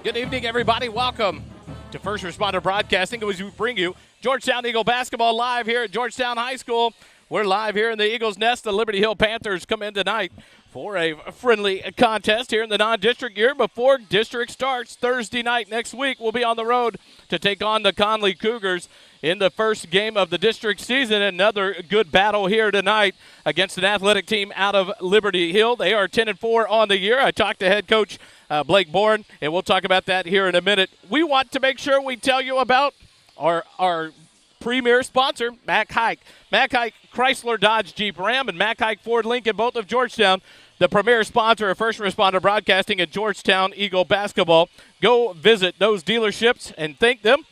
Good evening, everybody. Welcome to First Responder Broadcasting as we bring you Georgetown Eagle basketball live here at Georgetown High School. We're live here in the Eagles' Nest. The Liberty Hill Panthers come in tonight for a friendly contest here in the non-district year before district starts. Thursday night next week, we'll be on the road to take on the Conley Cougars in the first game of the district season. Another good battle here tonight against an athletic team out of Liberty Hill. They are 10-4 on the year. I talked to head coach Blake Bourne, and we'll talk about that here in a minute. We want to make sure we tell you about our premier sponsor, Mack Hike. Mack Hike Chrysler Dodge Jeep Ram and Mack Hike Ford Lincoln, both of Georgetown, the premier sponsor of First Responder Broadcasting at Georgetown Eagle basketball. Go visit those dealerships and thank them.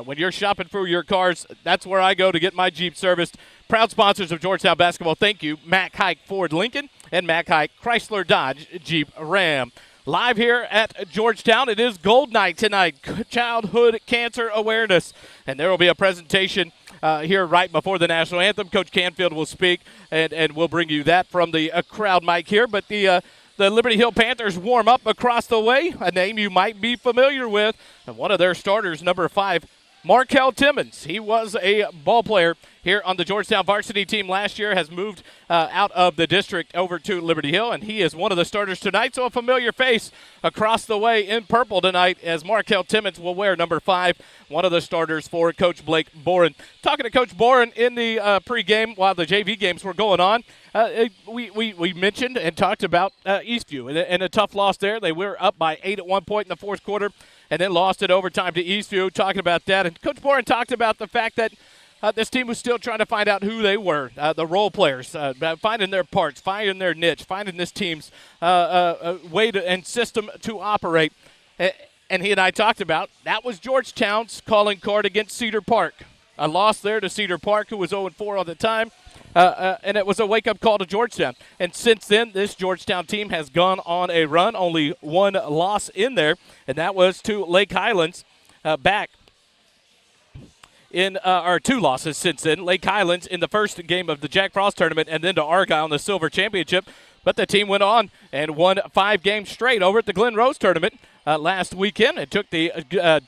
When you're shopping for your cars, that's where I go to get my Jeep serviced. Proud sponsors of Georgetown basketball. Thank you, Mack Hike Ford Lincoln and Mack Hike Chrysler Dodge Jeep Ram. Live here at Georgetown, it is Gold Night tonight, Childhood Cancer Awareness. And there will be a presentation here right before the national anthem. Coach Canfield will speak, and we'll bring you that from the crowd mic here. But the Liberty Hill Panthers warm up across the way, a name you might be familiar with. And one of their starters, number 5, Markel Timmons. He was a ball player here on the Georgetown varsity team last year, has moved out of the district over to Liberty Hill, and he is one of the starters tonight. So a familiar face across the way in purple tonight as Markel Timmons will wear number 5, one of the starters for Coach Blake Boren. Talking to Coach Boren in the pregame while the JV games were going on, we mentioned and talked about Eastview and a tough loss there. They were up by 8 at one point in the fourth quarter and then lost it overtime to Eastview. Talking about that, and Coach Boren talked about the fact that this team was still trying to find out who they were, the role players, finding their parts, finding their niche, finding this team's way and system to operate. And he and I talked about that was Georgetown's calling card against Cedar Park. A loss there to Cedar Park, who was 0-4 at the time, and it was a wake-up call to Georgetown. And since then, this Georgetown team has gone on a run, only one loss in there, and that was to Lake Highlands back in our 2 losses since then. Lake Highlands in the first game of the Jack Frost tournament and then to Argyle in the Silver Championship. But the team went on and won 5 games straight over at the Glen Rose tournament last weekend. It took the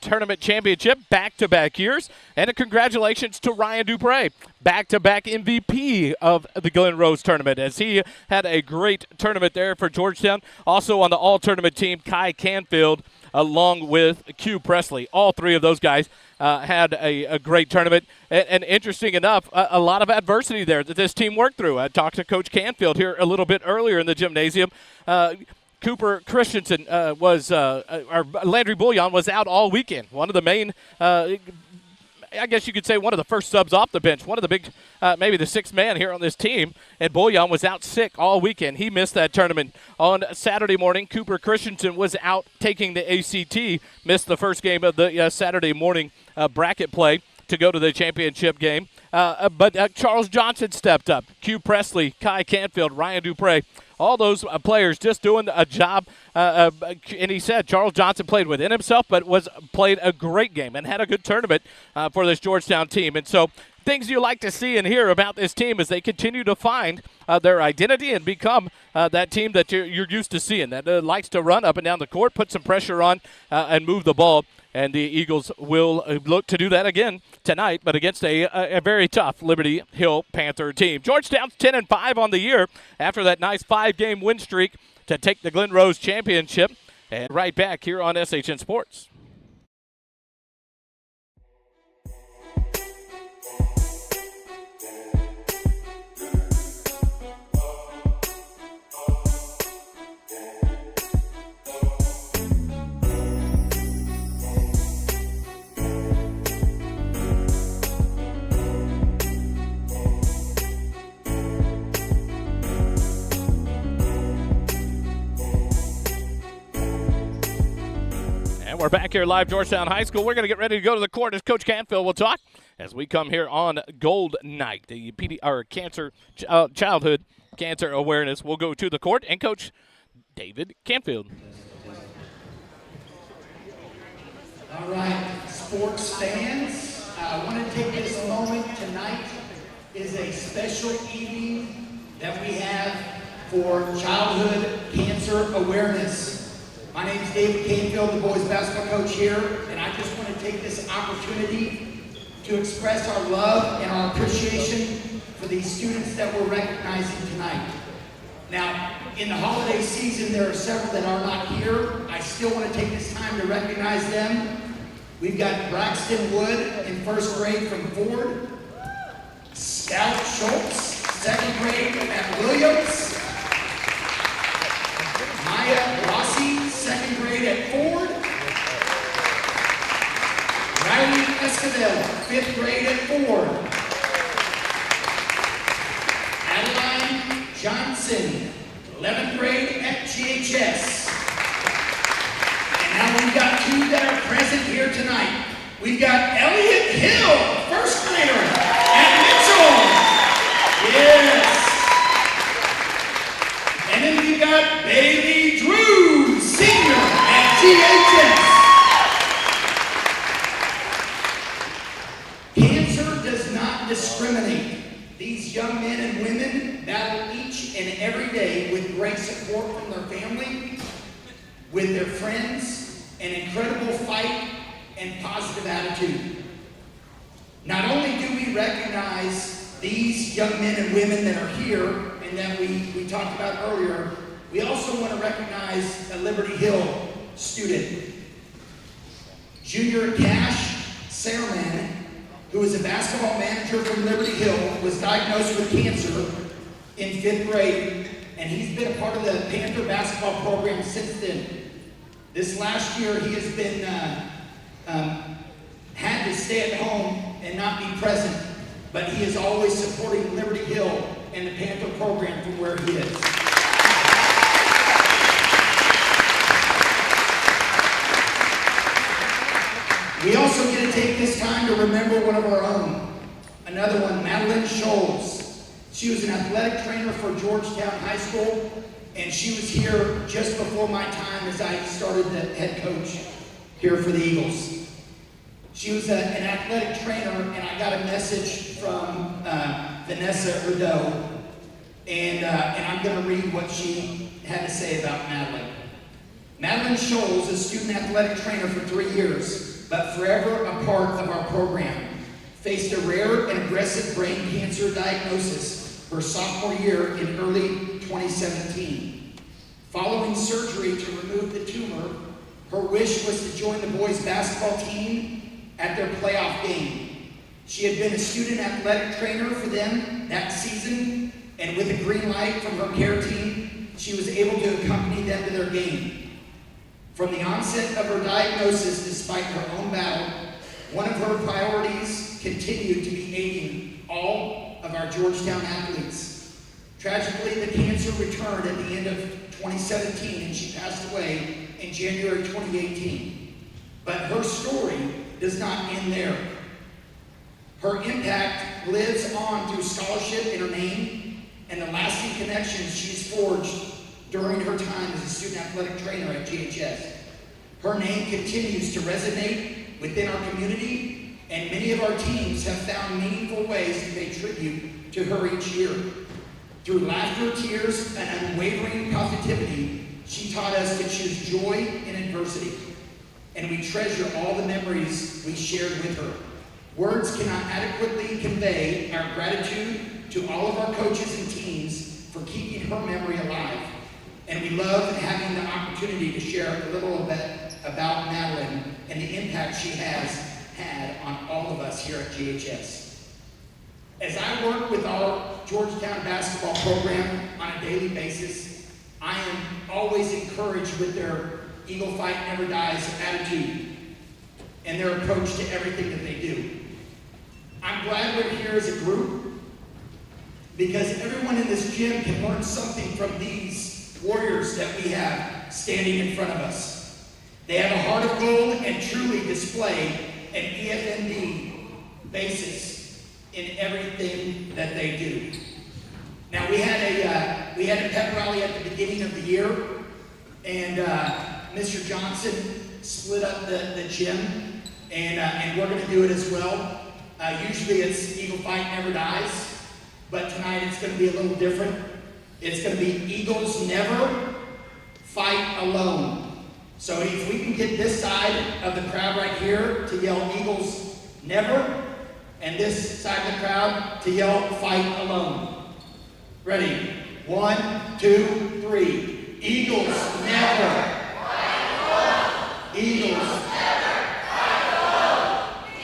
tournament championship back-to-back years. And a congratulations to Ryan Dupre, back-to-back MVP of the Glen Rose tournament, as he had a great tournament there for Georgetown. Also on the all-tournament team, Kai Canfield, along with Q Presley. All 3 of those guys had a great tournament. And interesting enough, a lot of adversity there that this team worked through. I talked to Coach Canfield here a little bit earlier in the gymnasium. Cooper Christensen or Landry Bouillon was out all weekend. One of the main, I guess you could say one of the first subs off the bench, one of the big, maybe the 6th man here on this team, and Bouillon was out sick all weekend. He missed that tournament. On Saturday morning, Cooper Christensen was out taking the ACT, missed the first game of the Saturday morning bracket play to go to the championship game. But Charles Johnson stepped up. Q Presley, Kai Canfield, Ryan Dupre, all those players just doing a job. And he said Charles Johnson played within himself, but played a great game and had a good tournament for this Georgetown team. And so things you like to see and hear about this team as they continue to find their identity and become that team that you're used to seeing, that likes to run up and down the court, put some pressure on, and move the ball. And the Eagles will look to do that again tonight, but against a very tough Liberty Hill Panther team. Georgetown's 10-5 on the year after that nice 5-game win streak to take the Glen Rose Championship. And right back here on SHN Sports. We're back here live, Georgetown High School. We're going to get ready to go to the court as Coach Canfield will talk as we come here on Gold Night, the Childhood Cancer Awareness. We'll go to the court and Coach David Canfield. All right, sports fans, I want to take this moment. Tonight is a special evening that we have for Childhood Cancer Awareness. My My name is David Canfield, the boys basketball coach here, and I just want to take this opportunity to express our love and our appreciation for these students that we're recognizing tonight. Now, in the holiday season, there are several that are not here. I still want to take this time to recognize them. We've got Braxton Wood in first grade from Ford, Scout Schultz, second grade at Williams, Maya Rossi, second grade at Ford, Riley Esquivel, fifth grade at Ford, Adeline Johnson, 11th grade at GHS. And now we've got two that are present here tonight. We've got Elliot Hill, first grader at Mitchell. Yes. And then we've got Bailey Drew, senior at GHS. Cancer does not discriminate. These young men and women battle each and every day with great support from their family, with their friends, an incredible fight, and positive attitude. Not only do we recognize these young men and women that are here and that we talked about earlier, we also want to recognize a Liberty Hill student. Junior Cash Sairman, who is a basketball manager from Liberty Hill, was diagnosed with cancer in 5th grade, and he's been a part of the Panther basketball program since then. This last year, he has been had to stay at home and not be present, but he is always supporting Liberty Hill and the Panther program from where he is. We also get to take this time to remember one of our own. Another one, Madeline Scholes. She was an athletic trainer for Georgetown High School, and she was here just before my time as I started the head coach here for the Eagles. She was an athletic trainer, and I got a message from Vanessa Rideau, and I'm going to read what she had to say about Madeline. Madeline Scholes, a student athletic trainer for 3 years, but forever a part of our program, faced a rare and aggressive brain cancer diagnosis her sophomore year in early 2017. Following surgery to remove the tumor, her wish was to join the boys' basketball team at their playoff game. She had been a student athletic trainer for them that season, and with a green light from her care team, she was able to accompany them to their game. From the onset of her diagnosis, despite her own battle, one of her priorities continued to be aiding all of our Georgetown athletes. Tragically, the cancer returned at the end of 2017, and she passed away in January 2018. But her story does not end there. Her impact lives on through scholarship in her name and the lasting connections she's forged during her time as a student athletic trainer at GHS. Her name continues to resonate within our community, and many of our teams have found meaningful ways to pay tribute to her each year. Through laughter, tears, and unwavering positivity, she taught us to choose joy in adversity, and we treasure all the memories we shared with her. Words cannot adequately convey our gratitude to all of our coaches and teams for keeping her memory alive. And we love having the opportunity to share a little bit about Madeline and the impact she has had on all of us here at GHS. As I work with our Georgetown basketball program on a daily basis, I am always encouraged with their Eagle Fight Never Dies attitude and their approach to everything that they do. I'm glad we're here as a group because everyone in this gym can learn something from these warriors that we have standing in front of us. They have a heart of gold and truly display an EFND basis in everything that they do. Now we had a pep rally at the beginning of the year, and Mr. Johnson split up the gym, and we're going to do it as well. Usually it's Eagle Fight Never Dies, but tonight it's going to be a little different. It's going to be Eagles Never Fight Alone. So if we can get this side of the crowd right here to yell Eagles never, and this side of the crowd to yell fight alone. Ready? 1, 2, 3. Eagles never. Fight alone. Eagles never. Fight alone.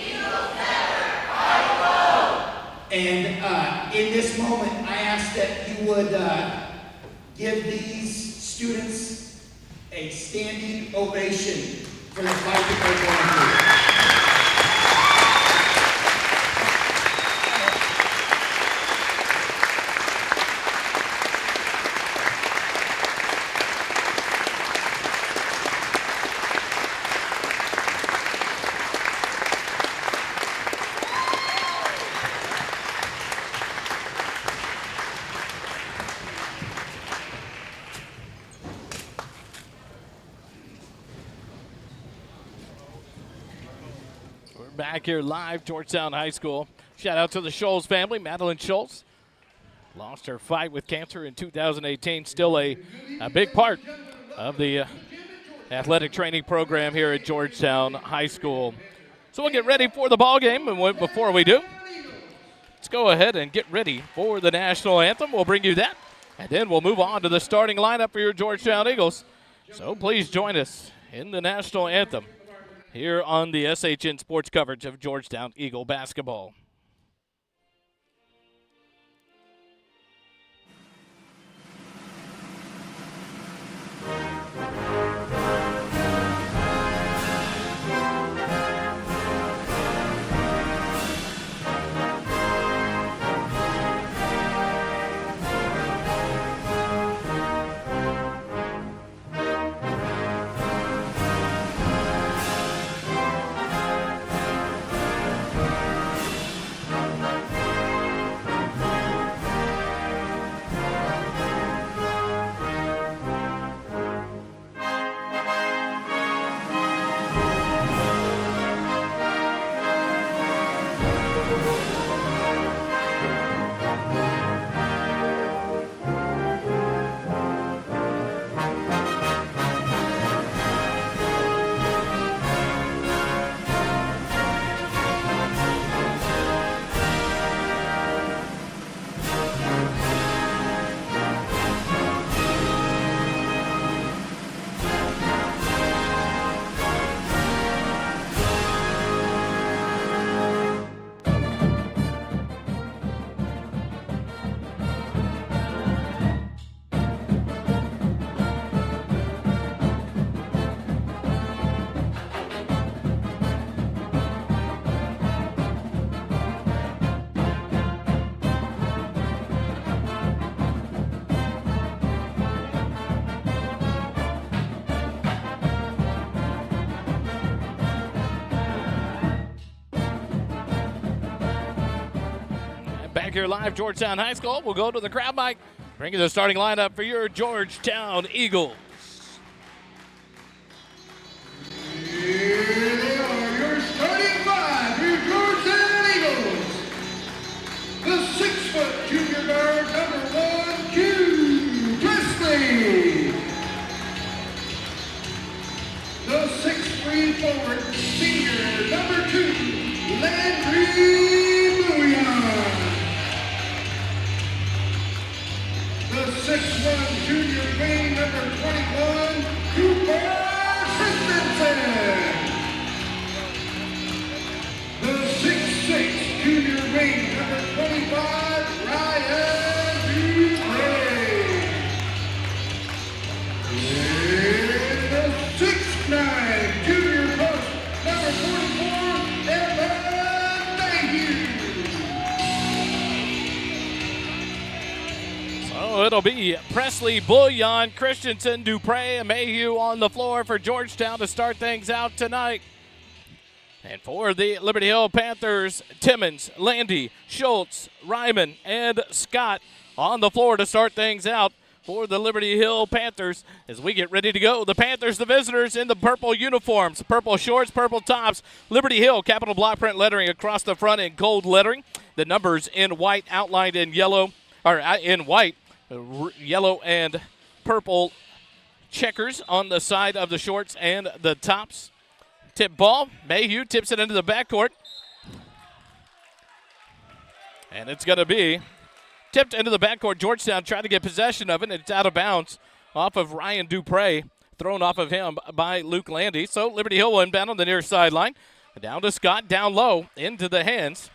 Eagles never. Fight alone. And in this moment, I ask that you would give these students a standing ovation for the fight that they're going through. Back here live, Georgetown High School. Shout out to the Scholes family. Madeline Schultz lost her fight with cancer in 2018. Still a big part of the athletic training program here at Georgetown High School. So we'll get ready for the ball game, and before we do, let's go ahead and get ready for the national anthem. We'll bring you that, and then we'll move on to the starting lineup for your Georgetown Eagles. So please join us in the national anthem here on the SHN Sports coverage of Georgetown Eagle basketball. Back here live, Georgetown High School. We'll go to the crowd mic, bring you the starting lineup for your Georgetown Eagles. Here they are, your starting five, your Georgetown Eagles. The 6-foot junior guard, number 1, Q Presley. The 6'3" forward, senior, number 2, Landry Bouillon. The 6'1" junior wing, number 21, Cooper Christensen. The 6'6" junior wing, number 25, Ryan Dupree. And the 6'9" junior post, number 44, Evan Mayhew. So it'll be Presley, Bouillon, Christensen, Dupree, and Mayhew on the floor for Georgetown to start things out tonight. And for the Liberty Hill Panthers, Timmons, Landy, Schultz, Ryman, and Scott on the floor to start things out for the Liberty Hill Panthers as we get ready to go. The Panthers, the visitors, in the purple uniforms, purple shorts, purple tops. Liberty Hill, capital block print lettering across the front in gold lettering. The numbers in white outlined in yellow, or in white, yellow and purple checkers on the side of the shorts and the tops. Tip ball. Mayhew tips it into the backcourt. And it's going to be tipped into the backcourt. Georgetown trying to get possession of it, and it's out of bounds off of Ryan Dupre, thrown off of him by Luke Landy. So Liberty Hill will inbound on the near sideline. Down to Scott, down low, into the hands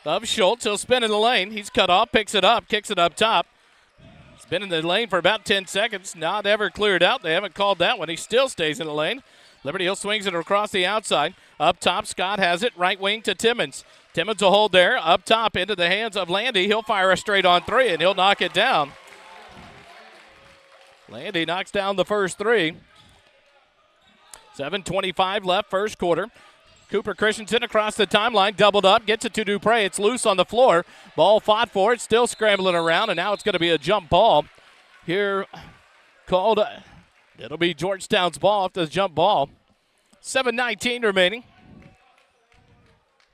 of Schultz. He'll spin in the lane. He's cut off, picks it up, kicks it up top. He's been in the lane for about 10 seconds. Not ever cleared out. They haven't called that one. He still stays in the lane. Liberty Hill swings it across the outside. Up top, Scott has it. Right wing to Timmons. Timmons will hold there. Up top into the hands of Landy. He'll fire a straight on three, and he'll knock it down. Landy knocks down the first three. 7:25 left, first quarter. Cooper Christensen across the timeline, doubled up, gets it to Dupre. It's loose on the floor. Ball fought for it, still scrambling around, and now it's going to be a jump ball. Here called, it'll be Georgetown's ball after the jump ball. 7:19 remaining.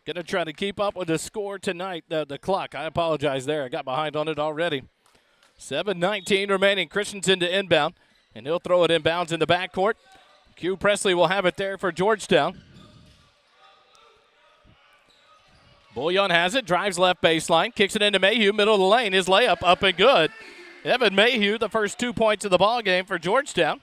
Going to try to keep up with the score tonight, the clock. I apologize there. I got behind on it already. 7:19 remaining. Christensen to inbound, and he'll throw it inbounds in the backcourt. Q Presley will have it there for Georgetown. Bullion has it, drives left baseline, kicks it into Mayhew, middle of the lane. His layup up and good. Evan Mayhew, the first 2 points of the ball game for Georgetown.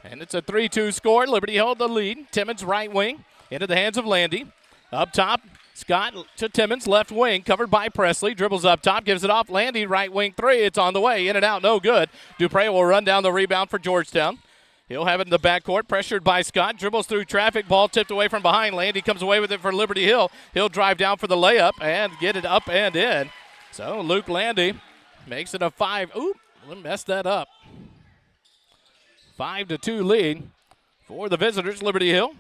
And it's a 3-2 score. Liberty held the lead. Timmons right wing into the hands of Landy. Up top, Scott to Timmons, left wing, covered by Presley. Dribbles up top, gives it off. Landy, right wing three. It's on the way, in and out, no good. Dupre will run down the rebound for Georgetown. He'll have it in the backcourt, pressured by Scott. Dribbles through traffic, ball tipped away from behind. Landy comes away with it for Liberty Hill. He'll drive down for the layup and get it up and in. So Luke Landy makes it a 5. Oop, messed that up. 5-2 lead for the visitors, Liberty Hill.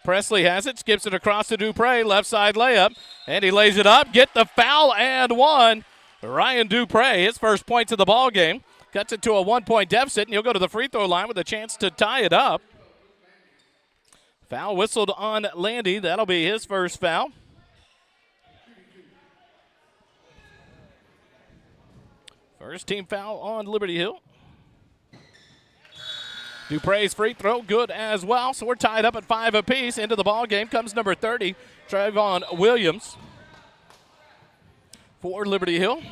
Presley has it, skips it across to Dupre, left side layup, and he lays it up. Get the foul and one. Ryan Dupre, his first points of the ball game. Cuts it to a 1-point deficit, and he'll go to the free throw line with a chance to tie it up. Foul whistled on Landy. That'll be his first foul. First team foul on Liberty Hill. Dupre's free throw good as well, so we're tied up at 5 apiece. Into the ball game comes number 30, Trayvon Williams for Liberty Hill.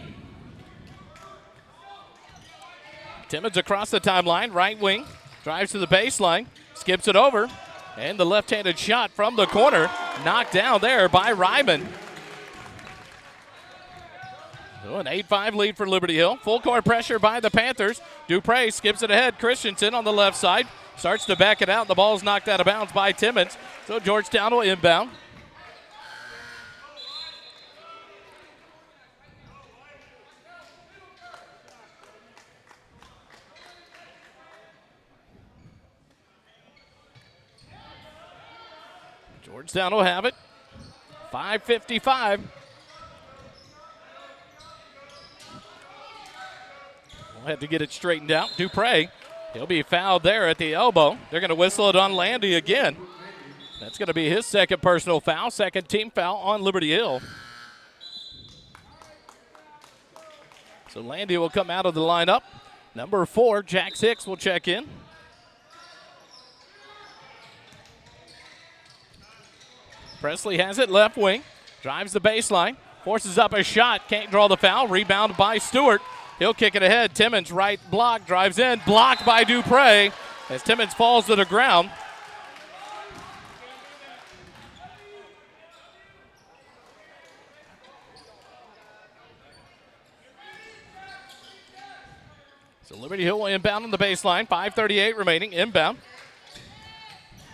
Timmons across the timeline, right wing, drives to the baseline, skips it over, and the left-handed shot from the corner, knocked down there by Ryman. So an 8-5 lead for Liberty Hill. Full court pressure by the Panthers. Dupre skips it ahead. Christensen on the left side starts to back it out. The ball's knocked out of bounds by Timmons. So Georgetown will inbound. Georgetown will have it. 5:55. We'll have to get it straightened out. Dupre, he'll be fouled there at the elbow. They're going to whistle it on Landy again. That's going to be his second personal foul, second team foul on Liberty Hill. So Landy will come out of the lineup. Number 4, Jack Hicks will check in. Presley has it, left wing, drives the baseline, forces up a shot, can't draw the foul, rebound by Stewart. He'll kick it ahead. Timmons right block, drives in, blocked by Dupre as Timmons falls to the ground. So Liberty Hill will inbound on the baseline, 5:38 remaining, inbound.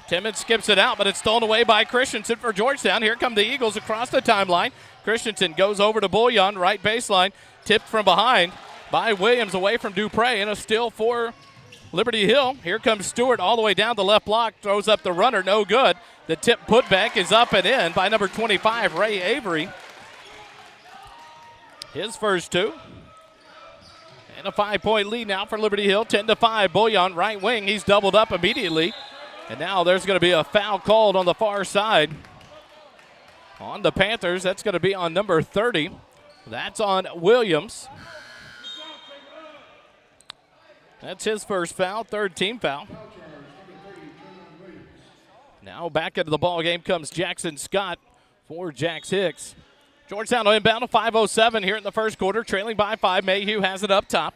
Timmons skips it out, but it's stolen away by Christensen for Georgetown. Here come the Eagles across the timeline. Christensen goes over to Bullion, right baseline, tipped from behind by Williams away from Dupre, and a steal for Liberty Hill. Here comes Stewart all the way down the left block, throws up the runner, no good. The tip putback is up and in by number 25, Ray Avery. His first two. And a 5-point lead now for Liberty Hill, 10-5. Bullion, right wing, he's doubled up immediately. And now there's going to be a foul called on the far side on the Panthers. That's going to be on number 30. That's on Williams. That's his first foul, third team foul. Now back into the ball game comes Jackson Scott for Jax Hicks. Georgetown inbound to 5:07 here in the first quarter, trailing by 5. Mayhew has it up top.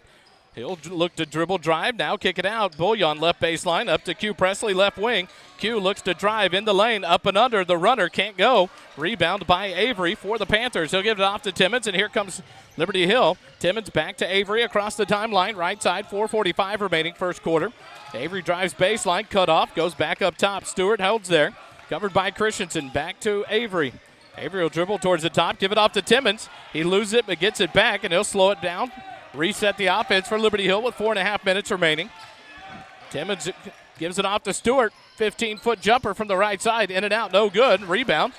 He'll look to dribble drive, now kick it out. Bullion left baseline, up to Q Presley, left wing. Q looks to drive in the lane, up and under. The runner can't go. Rebound by Avery for the Panthers. He'll give it off to Timmons, and here comes Liberty Hill. Timmons back to Avery across the timeline, right side, 4:45 remaining first quarter. Avery drives baseline, cut off, goes back up top. Stewart holds there, covered by Christensen. Back to Avery. Avery will dribble towards the top, give it off to Timmons. He loses it, but gets it back, and he'll slow it down. Reset the offense for Liberty Hill with 4.5 minutes remaining. Timmons gives it off to Stewart. 15-foot jumper from the right side, in and out, no good. Rebound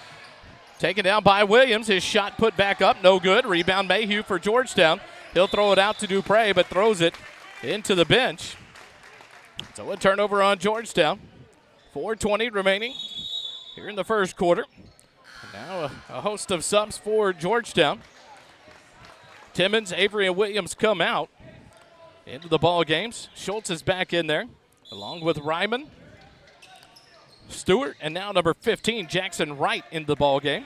taken down by Williams. His shot put back up, no good. Rebound Mayhew for Georgetown. He'll throw it out to Dupre, but throws it into the bench. So a turnover on Georgetown. 4:20 remaining here in the first quarter. Now a host of subs for Georgetown. Timmons, Avery, and Williams come out into the ball games. Schultz is back in there, along with Ryman, Stewart, and now number 15, Jackson Wright, in the ball game.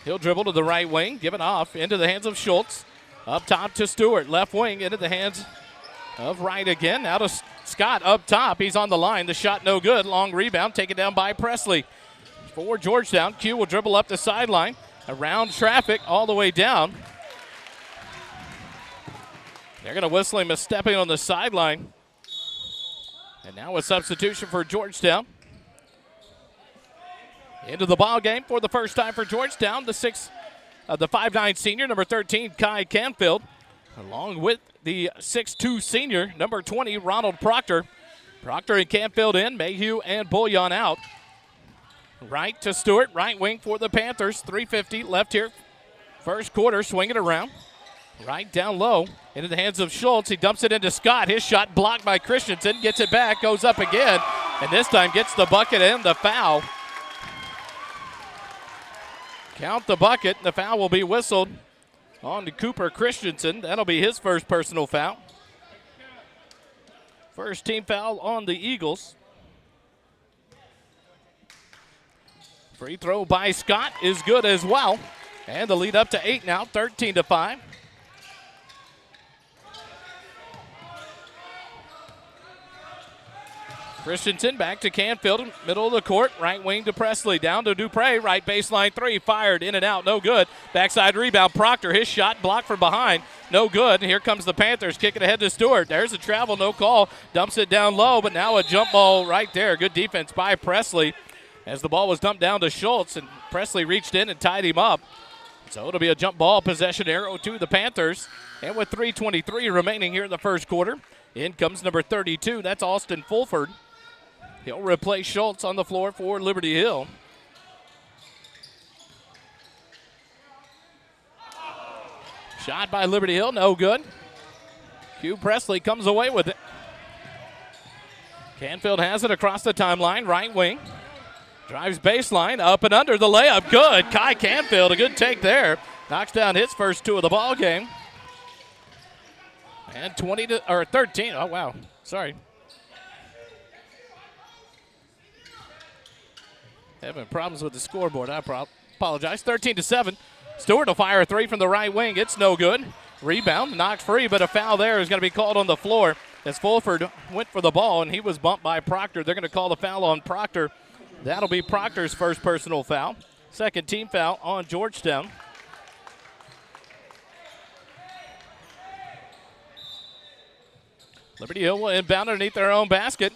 He'll dribble to the right wing, give it off into the hands of Schultz. Up top to Stewart, left wing into the hands of Wright again. Now to Scott up top. He's on the line. The shot no good. Long rebound taken down by Presley. For Georgetown, Q will dribble up the sideline, around traffic all the way down. They're going to whistle him as stepping on the sideline. And now a substitution for Georgetown. Into the ball game for the first time for Georgetown, the 5'9 senior, number 13, Kai Canfield, along with the 6'2 senior, number 20, Ronald Proctor. Proctor and Canfield in, Mayhew and Bullion out. Right to Stewart, right wing for the Panthers. 3:50 left here. First quarter, swing it around. Right down low into the hands of Schultz. He dumps it into Scott. His shot blocked by Christensen. Gets it back, goes up again, and this time gets the bucket and the foul. Count the bucket. The foul will be whistled on to Cooper Christensen. That'll be his first personal foul. First team foul on the Eagles. Free throw by Scott is good as well. And the lead up to 8 now, 13-5. Christensen back to Canfield, middle of the court, right wing to Presley, down to Dupre, right baseline three, fired, in and out, no good. Backside rebound, Proctor, his shot blocked from behind, no good. And here comes the Panthers, kicking ahead to Stewart. There's a travel, no call, dumps it down low, but now a jump ball right there. Good defense by Presley as the ball was dumped down to Schultz, and Presley reached in and tied him up. So it'll be a jump ball possession arrow to the Panthers. And with 3:23 remaining here in the first quarter, in comes number 32, that's Austin Fulford. He'll replace Schultz on the floor for Liberty Hill. Shot by Liberty Hill, no good. Q Presley comes away with it. Canfield has it across the timeline, right wing. Drives baseline, up and under the layup, good. Kai Canfield, a good take there. Knocks down his first two of the ball game. And 13, oh wow, sorry. Having problems with the scoreboard. I apologize. 13-7. Stewart will fire a three from the right wing. It's no good. Rebound, knocked free, but a foul there is going to be called on the floor as Fulford went for the ball, and he was bumped by Proctor. They're going to call the foul on Proctor. That'll be Proctor's first personal foul. Second team foul on Georgetown. Liberty Hill will inbound underneath their own basket.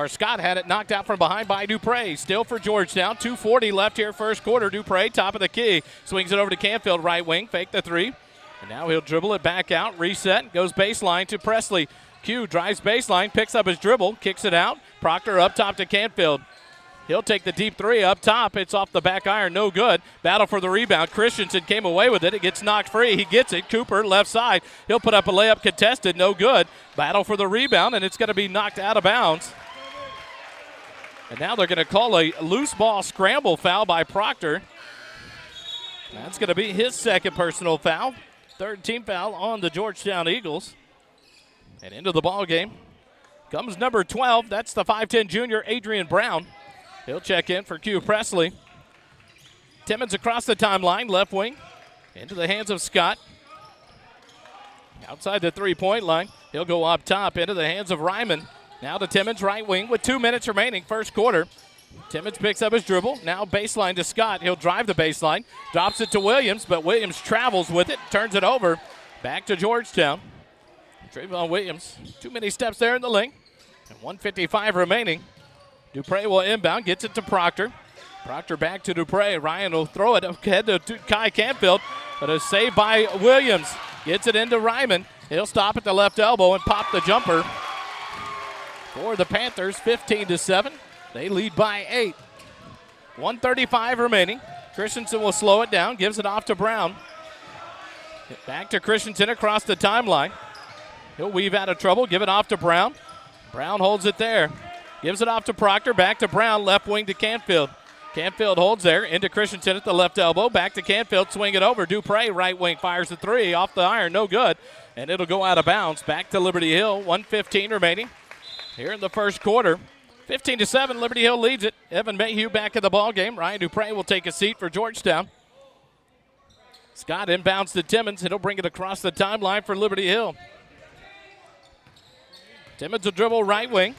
Scott had it knocked out from behind by Dupre. Still for Georgetown. 2:40 left here first quarter. Dupre, top of the key. Swings it over to Canfield, right wing. Fake the three. And now he'll dribble it back out. Reset. Goes baseline to Presley. Q drives baseline. Picks up his dribble. Kicks it out. Proctor up top to Canfield. He'll take the deep three up top. It's off the back iron. No good. Battle for the rebound. Christensen came away with it. It gets knocked free. He gets it. Cooper, left side. He'll put up a layup contested. No good. Battle for the rebound, and it's going to be knocked out of bounds. And now they're going to call a loose ball scramble foul by Proctor. That's going to be his second personal foul. Third team foul on the Georgetown Eagles. And into the ball game comes number 12. That's the 5'10 junior, Adrian Brown. He'll check in for Q Presley. Timmons across the timeline, left wing, into the hands of Scott. Outside the three-point line, he'll go up top into the hands of Ryman. Now to Timmons, right wing with 2 minutes remaining, first quarter. Timmons picks up his dribble, now baseline to Scott. He'll drive the baseline, drops it to Williams, but Williams travels with it, turns it over. Back to Georgetown. Trayvon Williams, too many steps there in the lane. And 1:55 remaining. Dupre will inbound, gets it to Proctor. Proctor back to Dupre. Ryan will throw it ahead to Kai Canfield, but a save by Williams. Gets it into Ryman. He'll stop at the left elbow and pop the jumper. For the Panthers, 15-7. They lead by 8. 1:35 remaining. Christensen will slow it down, gives it off to Brown. Back to Christensen across the timeline. He'll weave out of trouble, give it off to Brown. Brown holds it there. Gives it off to Proctor, back to Brown, left wing to Canfield. Canfield holds there, into Christensen at the left elbow, back to Canfield, swing it over. Dupre, right wing, fires the three, off the iron, no good. And it'll go out of bounds, back to Liberty Hill, 1:15 remaining. Here in the first quarter, 15-7, Liberty Hill leads it. Evan Mayhew back in the ball game. Ryan Dupre will take a seat for Georgetown. Scott inbounds to Timmons, and he'll bring it across the timeline for Liberty Hill. Timmons will dribble right wing.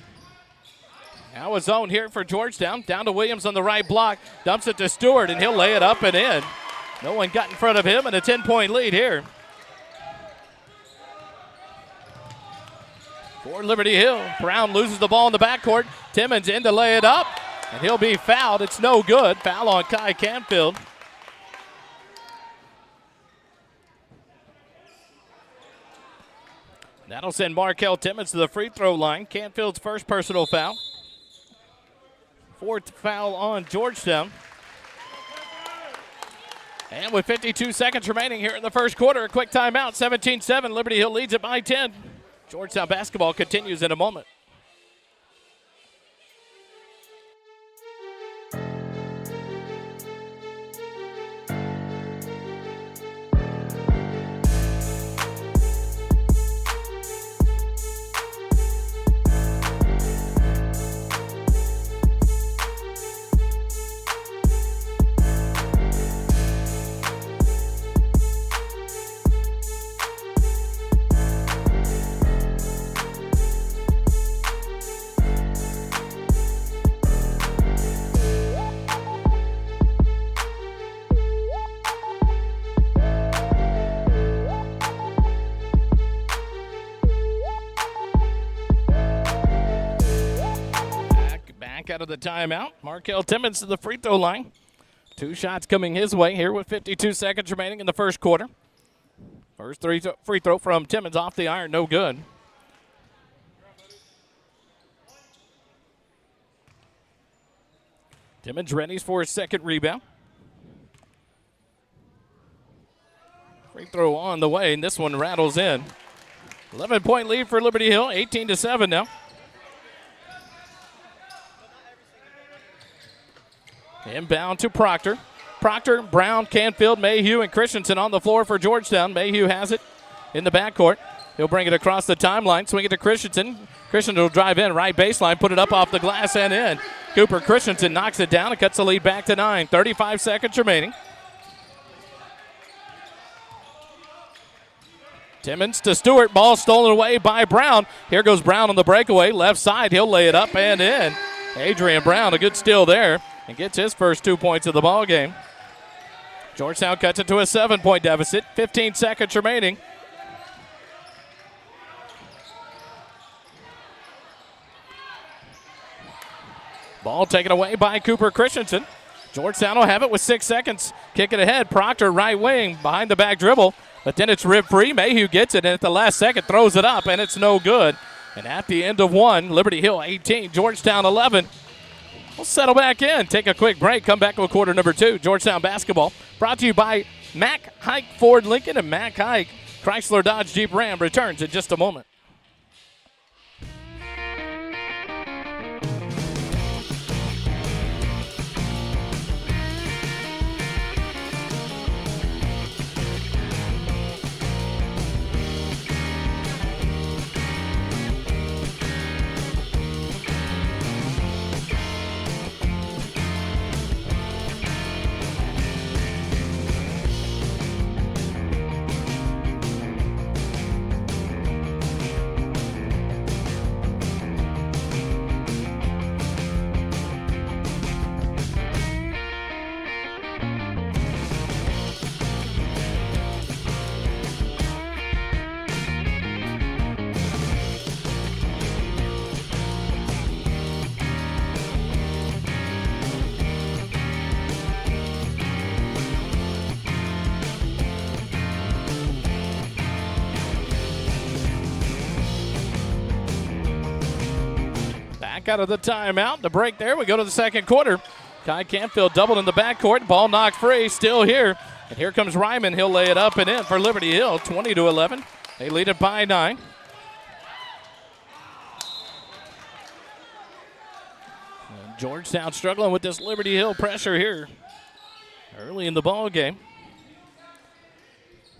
Now a zone here for Georgetown. Down to Williams on the right block. Dumps it to Stewart, and he'll lay it up and in. No one got in front of him, and a 10-point lead here. For Liberty Hill, Brown loses the ball in the backcourt. Timmons in to lay it up, and he'll be fouled. It's no good. Foul on Kai Canfield. That'll send Markel Timmons to the free throw line. Canfield's first personal foul. Fourth foul on Georgetown. And with 52 seconds remaining here in the first quarter, a quick timeout, 17-7. Liberty Hill leads it by 10. Georgetown basketball continues in a moment. Out of the timeout. Markel Timmons to the free throw line. 2 shots coming his way here with 52 seconds remaining in the first quarter. First free throw from Timmons off the iron, no good. Timmons readies for his second rebound. Free throw on the way, and this one rattles in. 11-point lead for Liberty Hill, 18-7 now. Inbound to Proctor. Proctor, Brown, Canfield, Mayhew, and Christensen on the floor for Georgetown. Mayhew has it in the backcourt. He'll bring it across the timeline, swing it to Christensen. Christensen will drive in, right baseline, put it up off the glass and in. Cooper Christensen knocks it down and cuts the lead back to 9. 35 seconds remaining. Timmons to Stewart. Ball stolen away by Brown. Here goes Brown on the breakaway. Left side, he'll lay it up and in. Adrian Brown, a good steal there, and gets his first 2 points of the ball game. Georgetown cuts it to a 7-point deficit. 15 seconds remaining. Ball taken away by Cooper Christensen. Georgetown will have it with 6 seconds. Kick it ahead. Proctor, right wing, behind the back dribble. But then it's rib free. Mayhew gets it, and at the last second throws it up, and it's no good. And at the end of one, Liberty Hill 18, Georgetown 11. We'll settle back in, take a quick break, come back with quarter number 2. Georgetown basketball brought to you by Mack Hike Ford Lincoln and Mack Hike Chrysler Dodge Jeep Ram returns in just a moment. back out of the timeout. The break there. We go to the second quarter. Kai Canfield doubled in the backcourt. Ball knocked free. Still here. And here comes Ryman. He'll lay it up and in for Liberty Hill. 20-11. They lead it by 9. And Georgetown struggling with this Liberty Hill pressure here early in the ball game.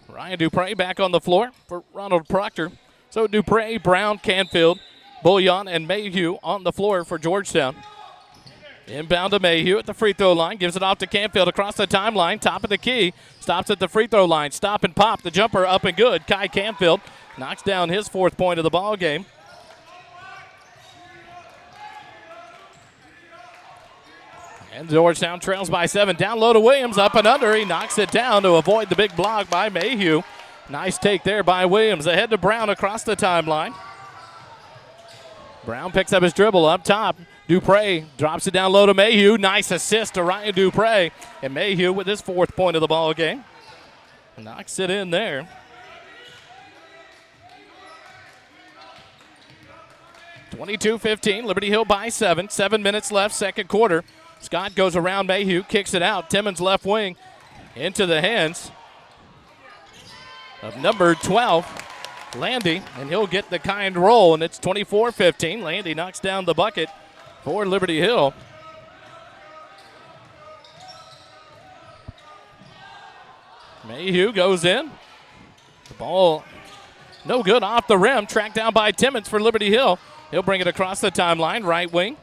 Ryan Dupre back on the floor for Ronald Proctor. So Dupre, Brown, Canfield, Bullion, and Mayhew on the floor for Georgetown. Inbound to Mayhew at the free throw line. Gives it off to Canfield across the timeline. Top of the key. Stops at the free throw line. Stop and pop. The jumper up and good. Kai Canfield knocks down his 4th point of the ball game. And Georgetown trails by 7. Down low to Williams. Up and under. He knocks it down to avoid the big block by Mayhew. Nice take there by Williams. Ahead to Brown across the timeline. Brown picks up his dribble up top. Dupre drops it down low to Mayhew. Nice assist to Ryan Dupre. And Mayhew with his 4th point of the ball game. Knocks it in there. (22-15). Liberty Hill by 7. 7 minutes left, second quarter. Scott goes around Mayhew, kicks it out. Timmons left wing into the hands of number 12, Landy, and he'll get the kind roll, and it's 24-15. Landy knocks down the bucket for Liberty Hill. Mayhew goes in. The ball no good off the rim. Tracked down by Timmons for Liberty Hill. He'll bring it across the timeline. Right wing.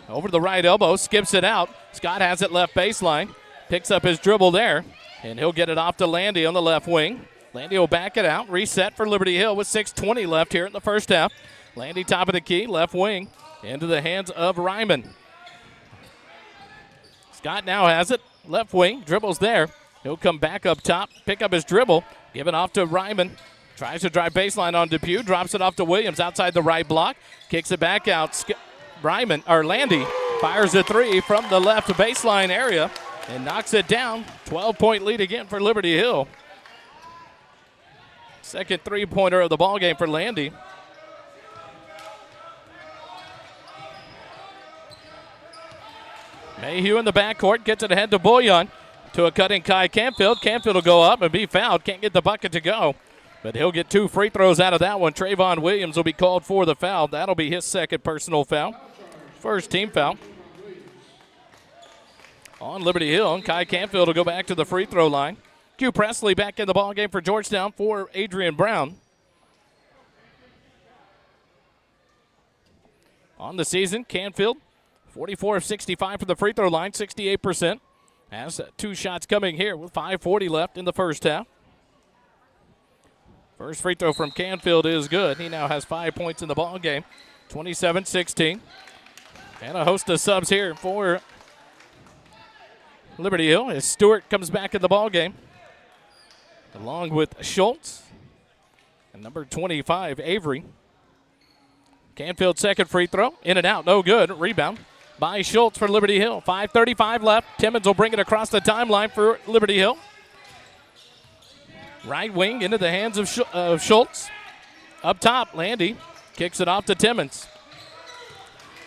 Over the right elbow. Skips it out. Scott has it left baseline. Picks up his dribble there. And he'll get it off to Landy on the left wing. Landy will back it out. Reset for Liberty Hill with 6:20 left here in the first half. Landy top of the key. Left wing. Into the hands of Ryman. Scott now has it. Left wing. Dribbles there. He'll come back up top. Pick up his dribble. Give it off to Ryman. Tries to drive baseline on Depew. Drops it off to Williams outside the right block. Kicks it back out. Landy fires a 3 from the left baseline area and knocks it down. 12-point lead again for Liberty Hill. Second 3-pointer of the ballgame for Landy. Mayhew in the backcourt gets it ahead to Bullion. To a cutting Kai Canfield. Canfield will go up and be fouled. Can't get the bucket to go. But he'll get 2 free throws out of that one. Trayvon Williams will be called for the foul. That'll be his second personal foul. First team foul. On Liberty Hill, and Kai Canfield will go back to the free throw line. Q Presley back in the ballgame for Georgetown for Adrian Brown. On the season, Canfield, 44 of 65 from the free throw line, 68%. Has 2 shots coming here with 5:40 left in the first half. First free throw from Canfield is good. He now has 5 points in the ball game, 27-16. And a host of subs here for Liberty Hill as Stewart comes back in the ball game, along with Schultz and number 25, Avery. Canfield's second free throw, in and out, no good. Rebound by Schultz for Liberty Hill. 5:35 left. Timmons will bring it across the timeline for Liberty Hill. Right wing into the hands of Schultz. Up top, Landy kicks it off to Timmons.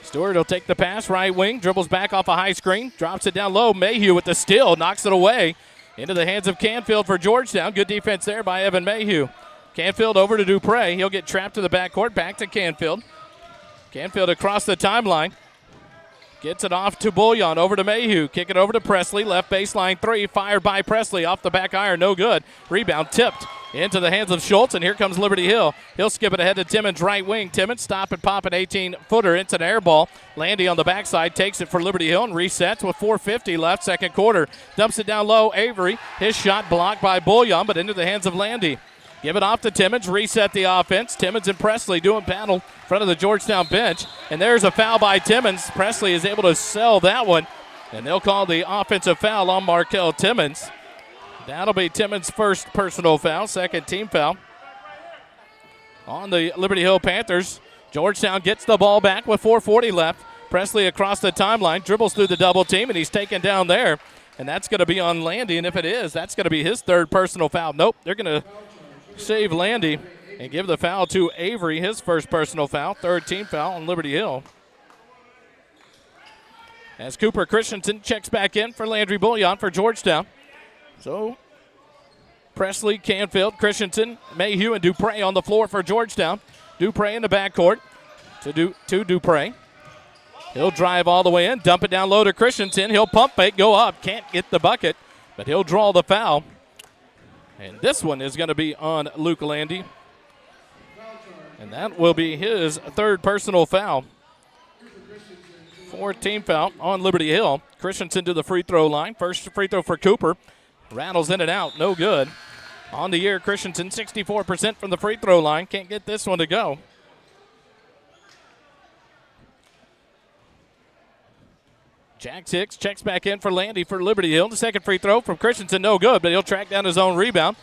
Stewart will take the pass, right wing, dribbles back off a high screen, drops it down low. Mayhew with the steal, knocks it away into the hands of Canfield for Georgetown. Good defense there by Evan Mayhew. Canfield over to Dupre. He'll get trapped to the backcourt, back to Canfield. Canfield across the timeline. Gets it off to Bullion, over to Mayhew. Kick it over to Presley. Left baseline 3, fired by Presley. Off the back iron, no good. Rebound tipped into the hands of Schultz, and here comes Liberty Hill. He'll skip it ahead to Timmons, right wing. Timmons stop and pop an 18-footer. It's an air ball. Landy on the backside takes it for Liberty Hill and resets with 4:50 left, second quarter. Dumps it down low, Avery. His shot blocked by Bullion, but into the hands of Landy. Give it off to Timmons, reset the offense. Timmons and Presley doing battle in front of the Georgetown bench. And there's a foul by Timmons. Presley is able to sell that one. And they'll call the offensive foul on Markel Timmons. That'll be Timmons' first personal foul, second team foul. On the Liberty Hill Panthers, Georgetown gets the ball back with 4:40 left. Presley across the timeline, dribbles through the double team, and he's taken down there. And that's going to be on Landy, and if it is, that's going to be his third personal foul. Nope, they're going to save Landy and give the foul to Avery, his first personal foul, third team foul on Liberty Hill. as Cooper Christensen checks back in for Landry Bullion for Georgetown. So Presley, Canfield, Christensen, Mayhew, and Dupre on the floor for Georgetown. Dupre in the backcourt to Dupre. He'll drive all the way in, dump it down low to Christensen. He'll pump fake, go up, can't get the bucket, but he'll draw the foul. And this one is going to be on Luke Landy. And that will be his third personal foul. 14 foul on Liberty Hill. Christensen to the free throw line. First free throw for Cooper. Rattles in and out, no good. On the year, Christensen 64% from the free throw line. Can't get this one to go. Jack Hicks checks back in for Landy for Liberty Hill. The second free throw from Christensen, no good, but he'll track down his own rebound.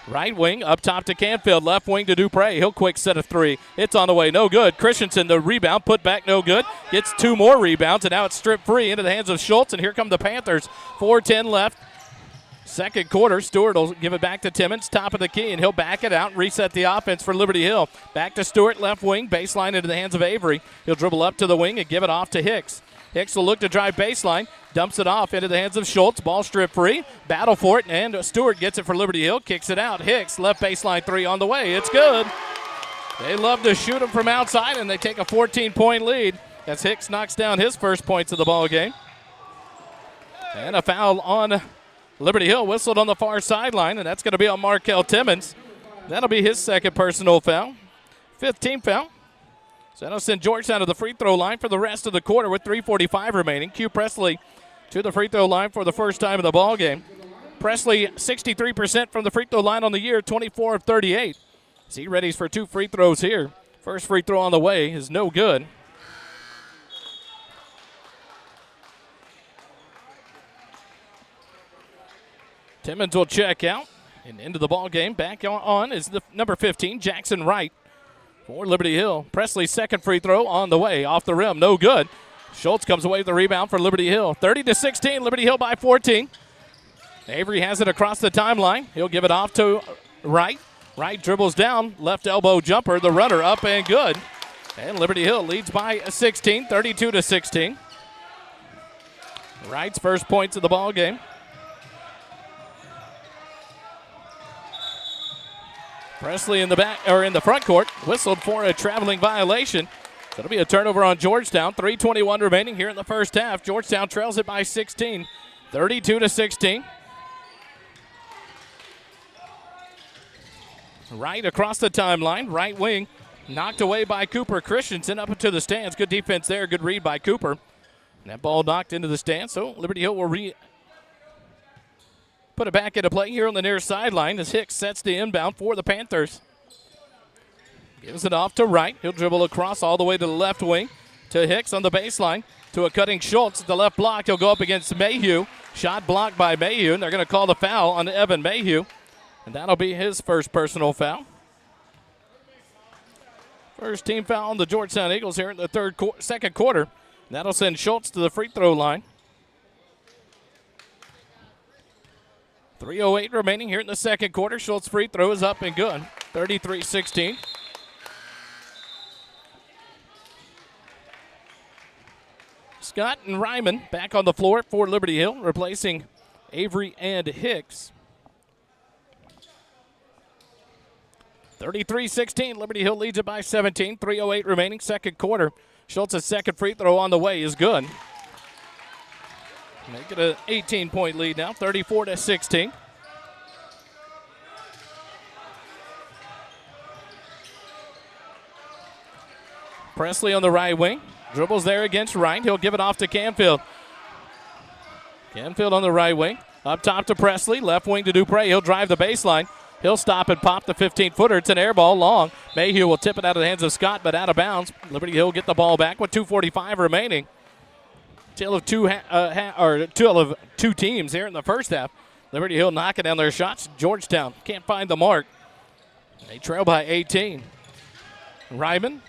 Right wing up top to Canfield. Left wing to Dupre. He'll quick set a three. It's on the way, no good. Christensen, the rebound, put back, no good. Gets two more rebounds, and now it's stripped free into the hands of Schultz, and here come the Panthers. 4:10 left. Second quarter, Stewart will give it back to Timmons, top of the key, and he'll back it out and reset the offense for Liberty Hill. Back to Stewart, left wing, baseline into the hands of Avery. He'll dribble up to the wing and give it off to Hicks. Hicks will look to drive baseline, dumps it off into the hands of Schultz. Ball stripped free, battle for it, and Stewart gets it for Liberty Hill, kicks it out. Hicks, left baseline three on the way. It's good. They love to shoot him from outside, and they take a 14-point lead as Hicks knocks down his first points of the ball game. And a foul on Liberty Hill, whistled on the far sideline, and that's going to be on Markel Timmons. That'll be his second personal foul. 15th foul. So that'll send Georgetown to the free throw line for the rest of the quarter with 3:45 remaining. Q Presley to the free throw line for the first time in the ball game. Presley 63% from the free throw line on the year, 24 of 38. As he readies for two free throws here. First free throw on the way is no good. Timmons will check out and into the ball game. Back on is the number 15, Jackson Wright for Liberty Hill. Presley's second free throw on the way, off the rim, no good. Schultz comes away with the rebound for Liberty Hill. 30-16, Liberty Hill by 14. Avery has it across the timeline. He'll give it off to Wright. Wright dribbles down, left elbow jumper, the runner up and good. And Liberty Hill leads by 16, 32-16. Wright's first points of the ball game. Presley in the back or in the front court, whistled for a traveling violation. So it'll be a turnover on Georgetown. 3:21 remaining here in the first half. Georgetown trails it by 16, 32-16. Right across the timeline, right wing, knocked away by Cooper Christensen up into the stands. Good defense there, good read by Cooper. And that ball knocked into the stands. So Liberty Hill will put it back into play here on the near sideline as Hicks sets the inbound for the Panthers. Gives it off to Wright. He'll dribble across all the way to the left wing to Hicks on the baseline to a cutting Schultz at the left block. He'll go up against Mayhew. Shot blocked by Mayhew, and they're going to call the foul on Evan Mayhew. And that'll be his first personal foul. First team foul on the Georgetown Eagles here in the second quarter. That'll send Schultz to the free throw line. 3:08 remaining here in the second quarter. Schultz free throw is up and good. 33-16. Scott and Ryman back on the floor for Liberty Hill, replacing Avery and Hicks. 33-16. Liberty Hill leads it by 17. 3:08 remaining, second quarter. Schultz's second free throw on the way is good. Make it an 18-point lead now, 34-16. Presley on the right wing. Dribbles there against Wright. He'll give it off to Canfield. Canfield on the right wing. Up top to Presley. Left wing to Dupre. He'll drive the baseline. He'll stop and pop the 15-footer. It's an air ball long. Mayhew will tip it out of the hands of Scott, but out of bounds. Liberty Hill get the ball back with 2:45 remaining. Tale of two teams here in the first half. Liberty Hill knocking down their shots. Georgetown can't find the mark. They trail by 18. Ryman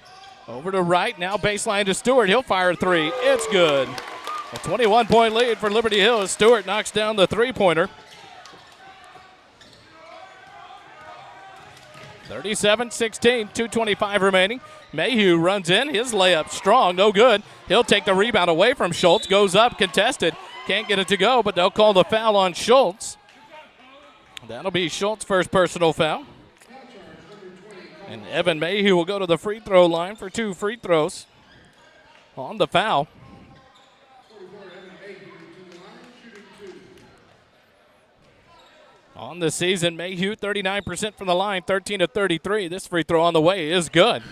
over to Wright. Now baseline to Stewart. He'll fire a three. It's good. A 21-point lead for Liberty Hill as Stewart knocks down the three-pointer. 37-16, 2:25 remaining. Mayhew runs in. His layup strong, no good. He'll take the rebound away from Schultz. Goes up, contested. Can't get it to go, but they'll call the foul on Schultz. That'll be Schultz's first personal foul. And Evan Mayhew will go to the free throw line for 2 free throws on the foul. On the season, Mayhew 39% from the line, 13 of 33. This free throw on the way is good.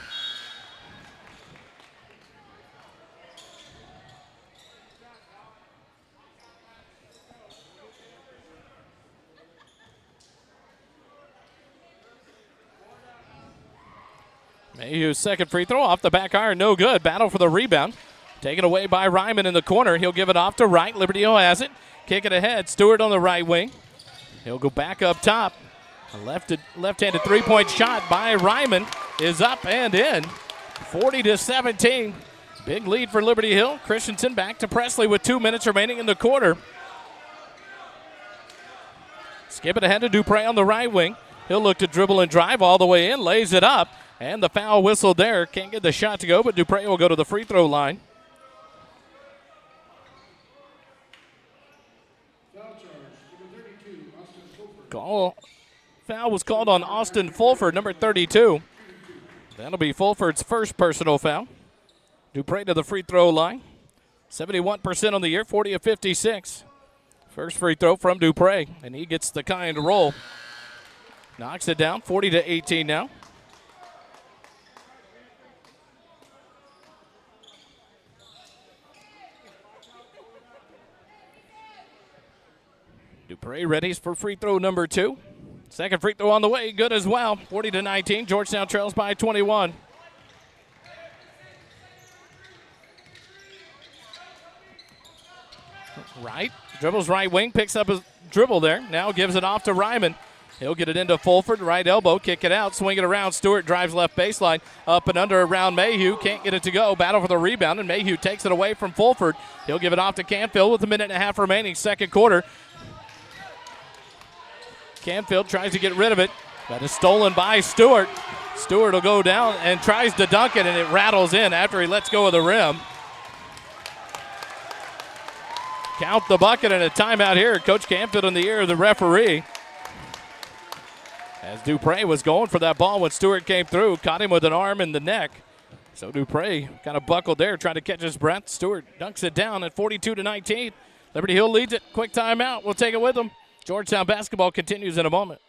Mayhew's second free throw off the back iron, no good. Battle for the rebound. Taken away by Ryman in the corner. He'll give it off to Wright. Liberty Hill has it. Kick it ahead. Stewart on the right wing. He'll go back up top. A left-handed three-point shot by Ryman is up and in. 40-17. Big lead for Liberty Hill. Christensen back to Presley with 2 minutes remaining in the quarter. Skip it ahead to Dupre on the right wing. He'll look to dribble and drive all the way in. Lays it up. And the foul whistle there. Can't get the shot to go, but Dupre will go to the free throw line. Foul was called on Austin Fulford, number 32. That'll be Fulford's first personal foul. Dupre to the free throw line. 71% on the year, 40 of 56. First free throw from Dupre, and he gets the kind roll. Knocks it down, 40-18 now. Dupre readies for free throw number 2. Second free throw on the way, good as well. 40-19, Georgetown trails by 21. Wright, dribbles right wing, picks up his dribble there. Now gives it off to Ryman. He'll get it into Fulford, right elbow, kick it out, swing it around. Stewart drives left baseline, up and under around Mayhew. Can't get it to go. Battle for the rebound, and Mayhew takes it away from Fulford. He'll give it off to Canfield with a minute and a half remaining, second quarter. Canfield tries to get rid of it, but it's stolen by Stewart. Stewart will go down and tries to dunk it, and it rattles in after he lets go of the rim. Count the bucket and a timeout here. Coach Canfield in the ear of the referee. As Dupre was going for that ball when Stewart came through, caught him with an arm in the neck. So Dupre kind of buckled there, trying to catch his breath. Stewart dunks it down at 42-19. Liberty Hill leads it. Quick timeout. We'll take it with them. Georgetown basketball continues in a moment.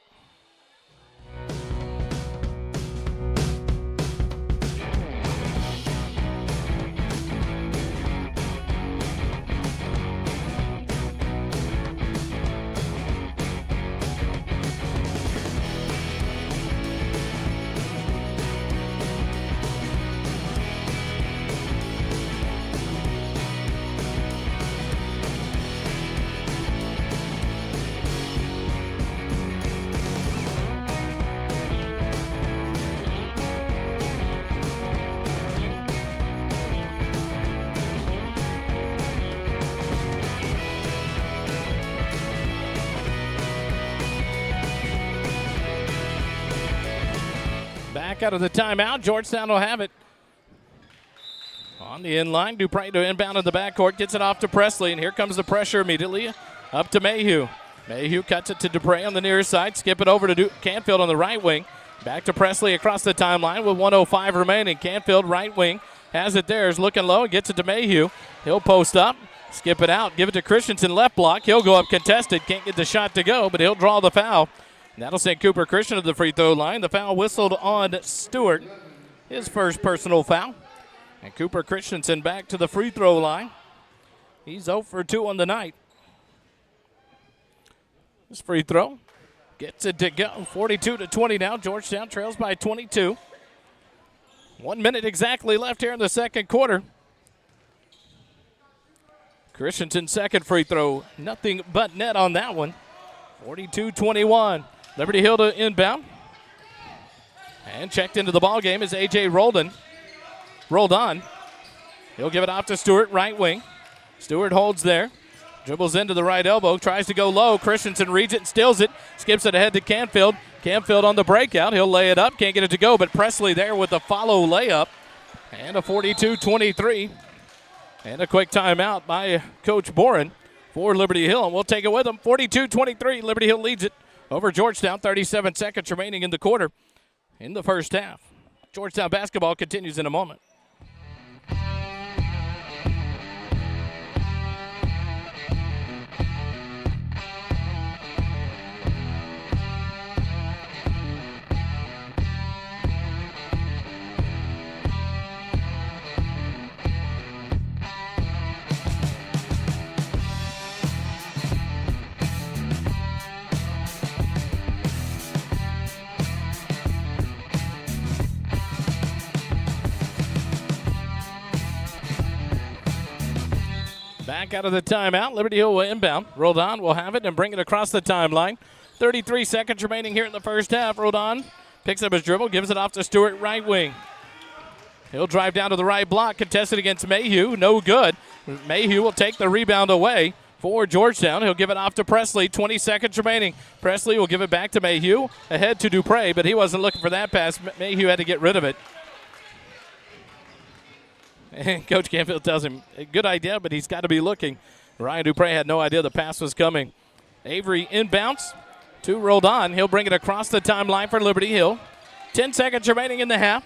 Back out of the timeout. Georgetown will have it. On the inline, Dupre to inbound in the backcourt. Gets it off to Presley, and here comes the pressure immediately. Up to Mayhew. Mayhew cuts it to Dupre on the near side. Skip it over to Canfield on the right wing. Back to Presley across the timeline with 1:05 remaining. Canfield, right wing, has it there. Is looking low and gets it to Mayhew. He'll post up, skip it out, give it to Christensen, left block. He'll go up contested. Can't get the shot to go, but he'll draw the foul. And that'll send Cooper Christian to the free throw line. The foul whistled on Stewart. His first personal foul. And Cooper Christensen back to the free throw line. He's 0 for 2 on the night. This free throw gets it to go. 42-20 now. Georgetown trails by 22. 1 minute exactly left here in the second quarter. Christensen's second free throw. Nothing but net on that one. 42-21. Liberty Hill to inbound. And checked into the ball game is A.J. Roldan. Rolled on. He'll give it off to Stewart, right wing. Stewart holds there. Dribbles into the right elbow, tries to go low. Christensen reads it and steals it. Skips it ahead to Canfield. Canfield on the breakout. He'll lay it up. Can't get it to go, but Presley there with the follow layup. And a 42-23. And a quick timeout by Coach Boren for Liberty Hill. And we'll take it with them. 42-23. Liberty Hill leads it over Georgetown. 37 seconds remaining in the quarter in the first half. Georgetown basketball continues in a moment. Back out of the timeout. Liberty Hill will inbound. Roldan will have it and bring it across the timeline. 33 seconds remaining here in the first half. Roldan picks up his dribble, gives it off to Stewart, right wing. He'll drive down to the right block, contested against Mayhew. No good. Mayhew will take the rebound away for Georgetown. He'll give it off to Presley. 20 seconds remaining. Presley will give it back to Mayhew. Ahead to Dupre, but he wasn't looking for that pass. Mayhew had to get rid of it. And Coach Canfield tells him, a good idea, but he's got to be looking. Ryan Dupre had no idea the pass was coming. Avery inbounds to Roldan. He'll bring it across the timeline for Liberty Hill. 10 seconds remaining in the half.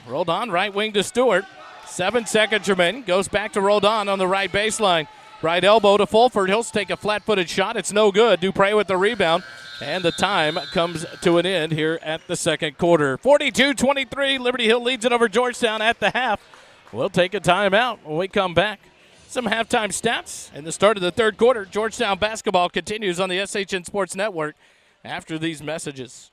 Roldan, right wing to Stewart. 7 seconds remaining. Goes back to Roldan on the right baseline. Right elbow to Fulford. He'll take a flat-footed shot. It's no good. Dupre with the rebound. And the time comes to an end here at the second quarter. 42-23. Liberty Hill leads it over Georgetown at the half. We'll take a timeout when we come back. Some halftime stats and the start of the third quarter. Georgetown basketball continues on the SHN Sports Network after these messages.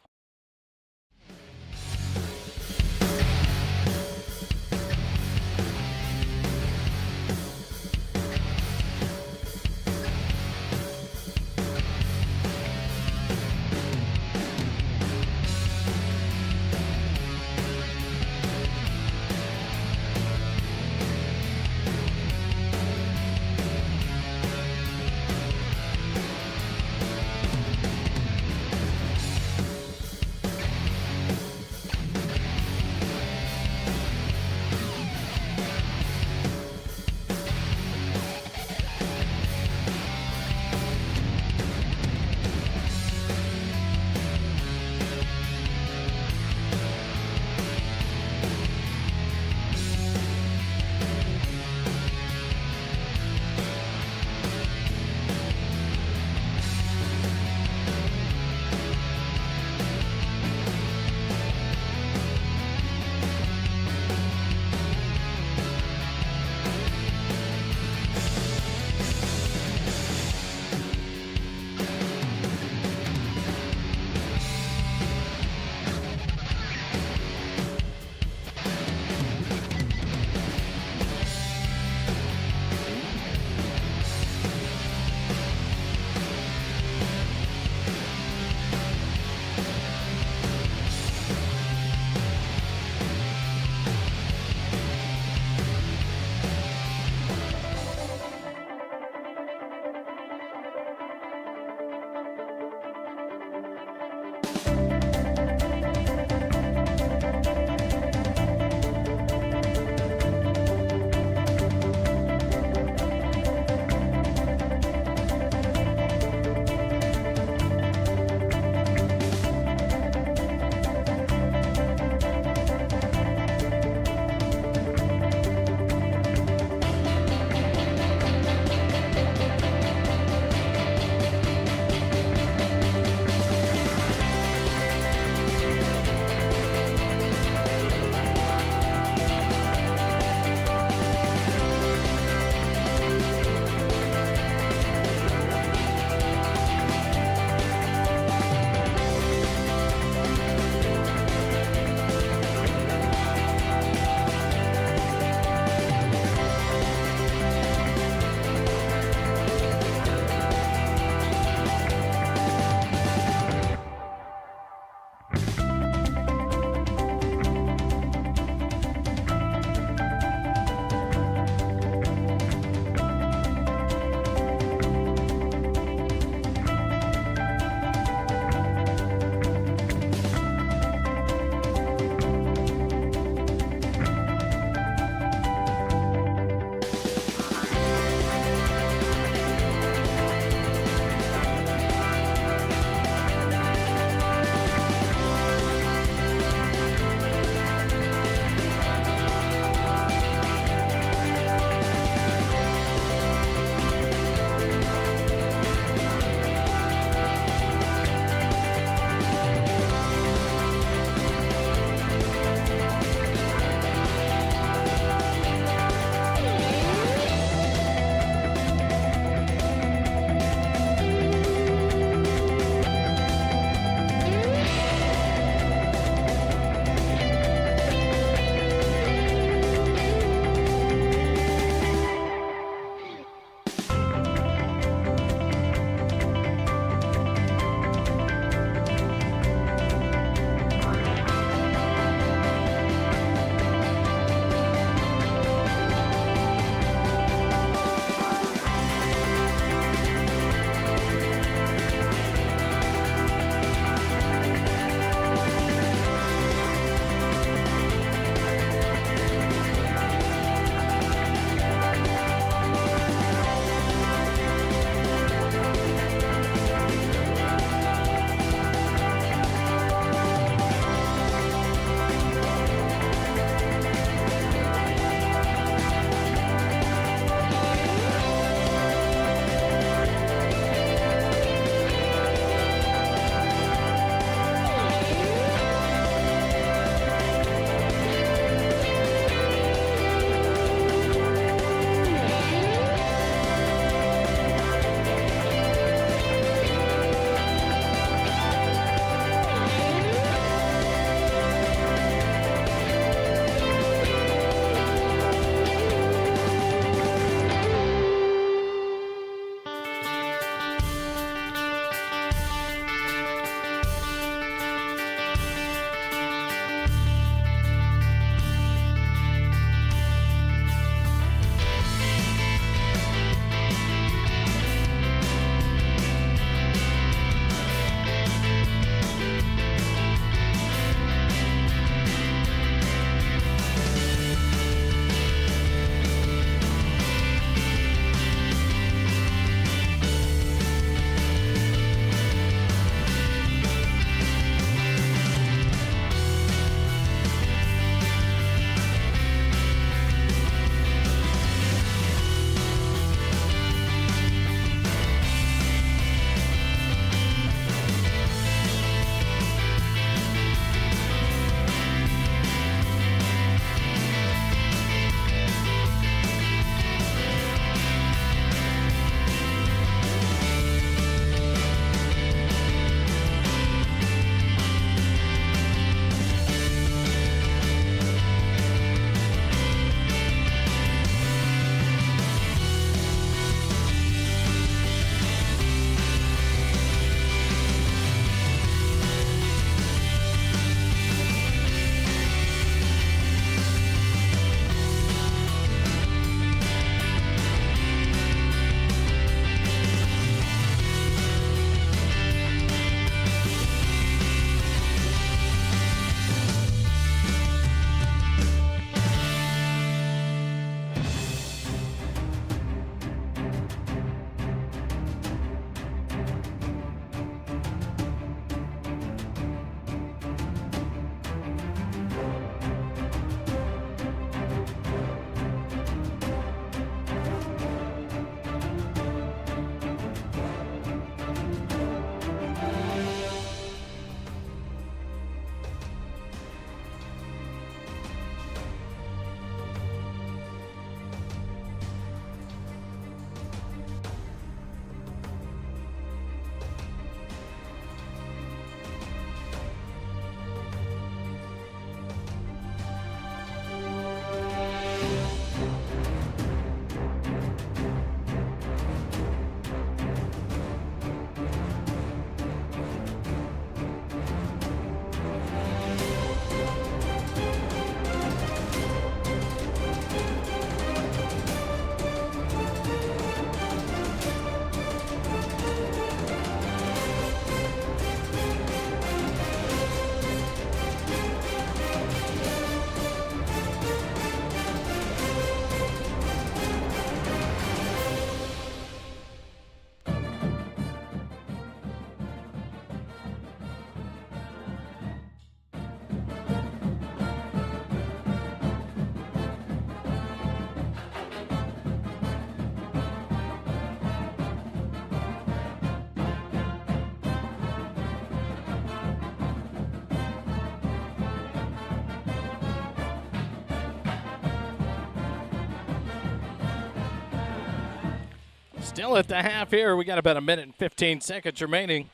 Still at the half here. We got about a minute and 15 seconds remaining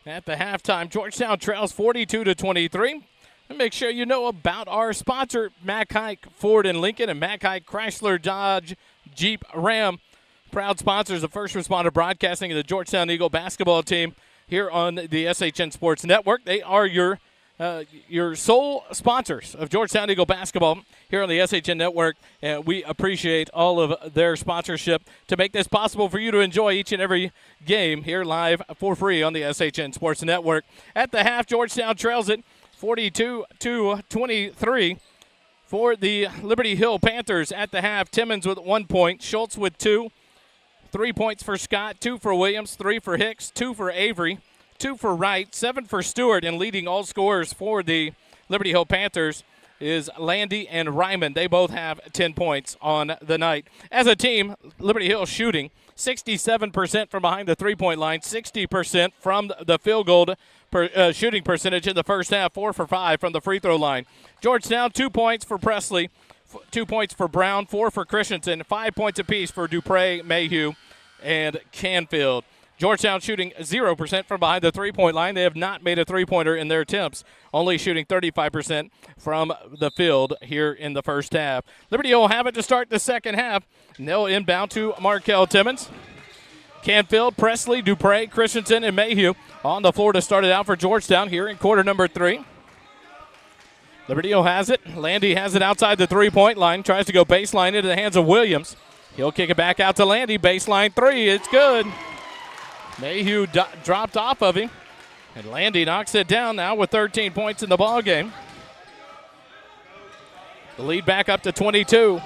at the halftime. Georgetown trails 42-23. And make sure you know about our sponsor, Mack Hike Ford and Lincoln and Mack Hike Chrysler Dodge Jeep Ram. Proud sponsors of First Responder Broadcasting and the Georgetown Eagle basketball team here on the SHN Sports Network. They are your sole sponsors of Georgetown Eagle basketball here on the SHN Network, and we appreciate all of their sponsorship to make this possible for you to enjoy each and every game here live for free on the SHN Sports Network. At the half, Georgetown trails it 42-23 for the Liberty Hill Panthers. At the half, Timmons with 1 point, Schultz with 2, 3 points for Scott, 2 for Williams, 3 for Hicks, 2 for Avery, 2 for Wright, 7 for Stewart, and leading all scorers for the Liberty Hill Panthers is Landy and Ryman. They both have 10 points on the night. As a team, Liberty Hill shooting 67% from behind the three-point line, 60% from the field goal shooting percentage in the first half, 4 for 5 from the free throw line. Georgetown, 2 points for Presley, 2 points for Brown, 4 for Christensen, 5 points apiece for Dupre, Mayhew, and Canfield. Georgetown shooting 0% from behind the three-point line. They have not made a three-pointer in their attempts, only shooting 35% from the field here in the first half. Liberty will have it to start the second half, and they'll inbound to Markel Timmons. Canfield, Presley, Dupre, Christensen, and Mayhew on the floor to start it out for Georgetown here in quarter number 3. Liberty has it. Landy has it outside the three-point line, tries to go baseline into the hands of Williams. He'll kick it back out to Landy. Baseline 3, it's good. Mayhew dropped off of him, and Landy knocks it down now with 13 points in the ball game. The lead back up to 22.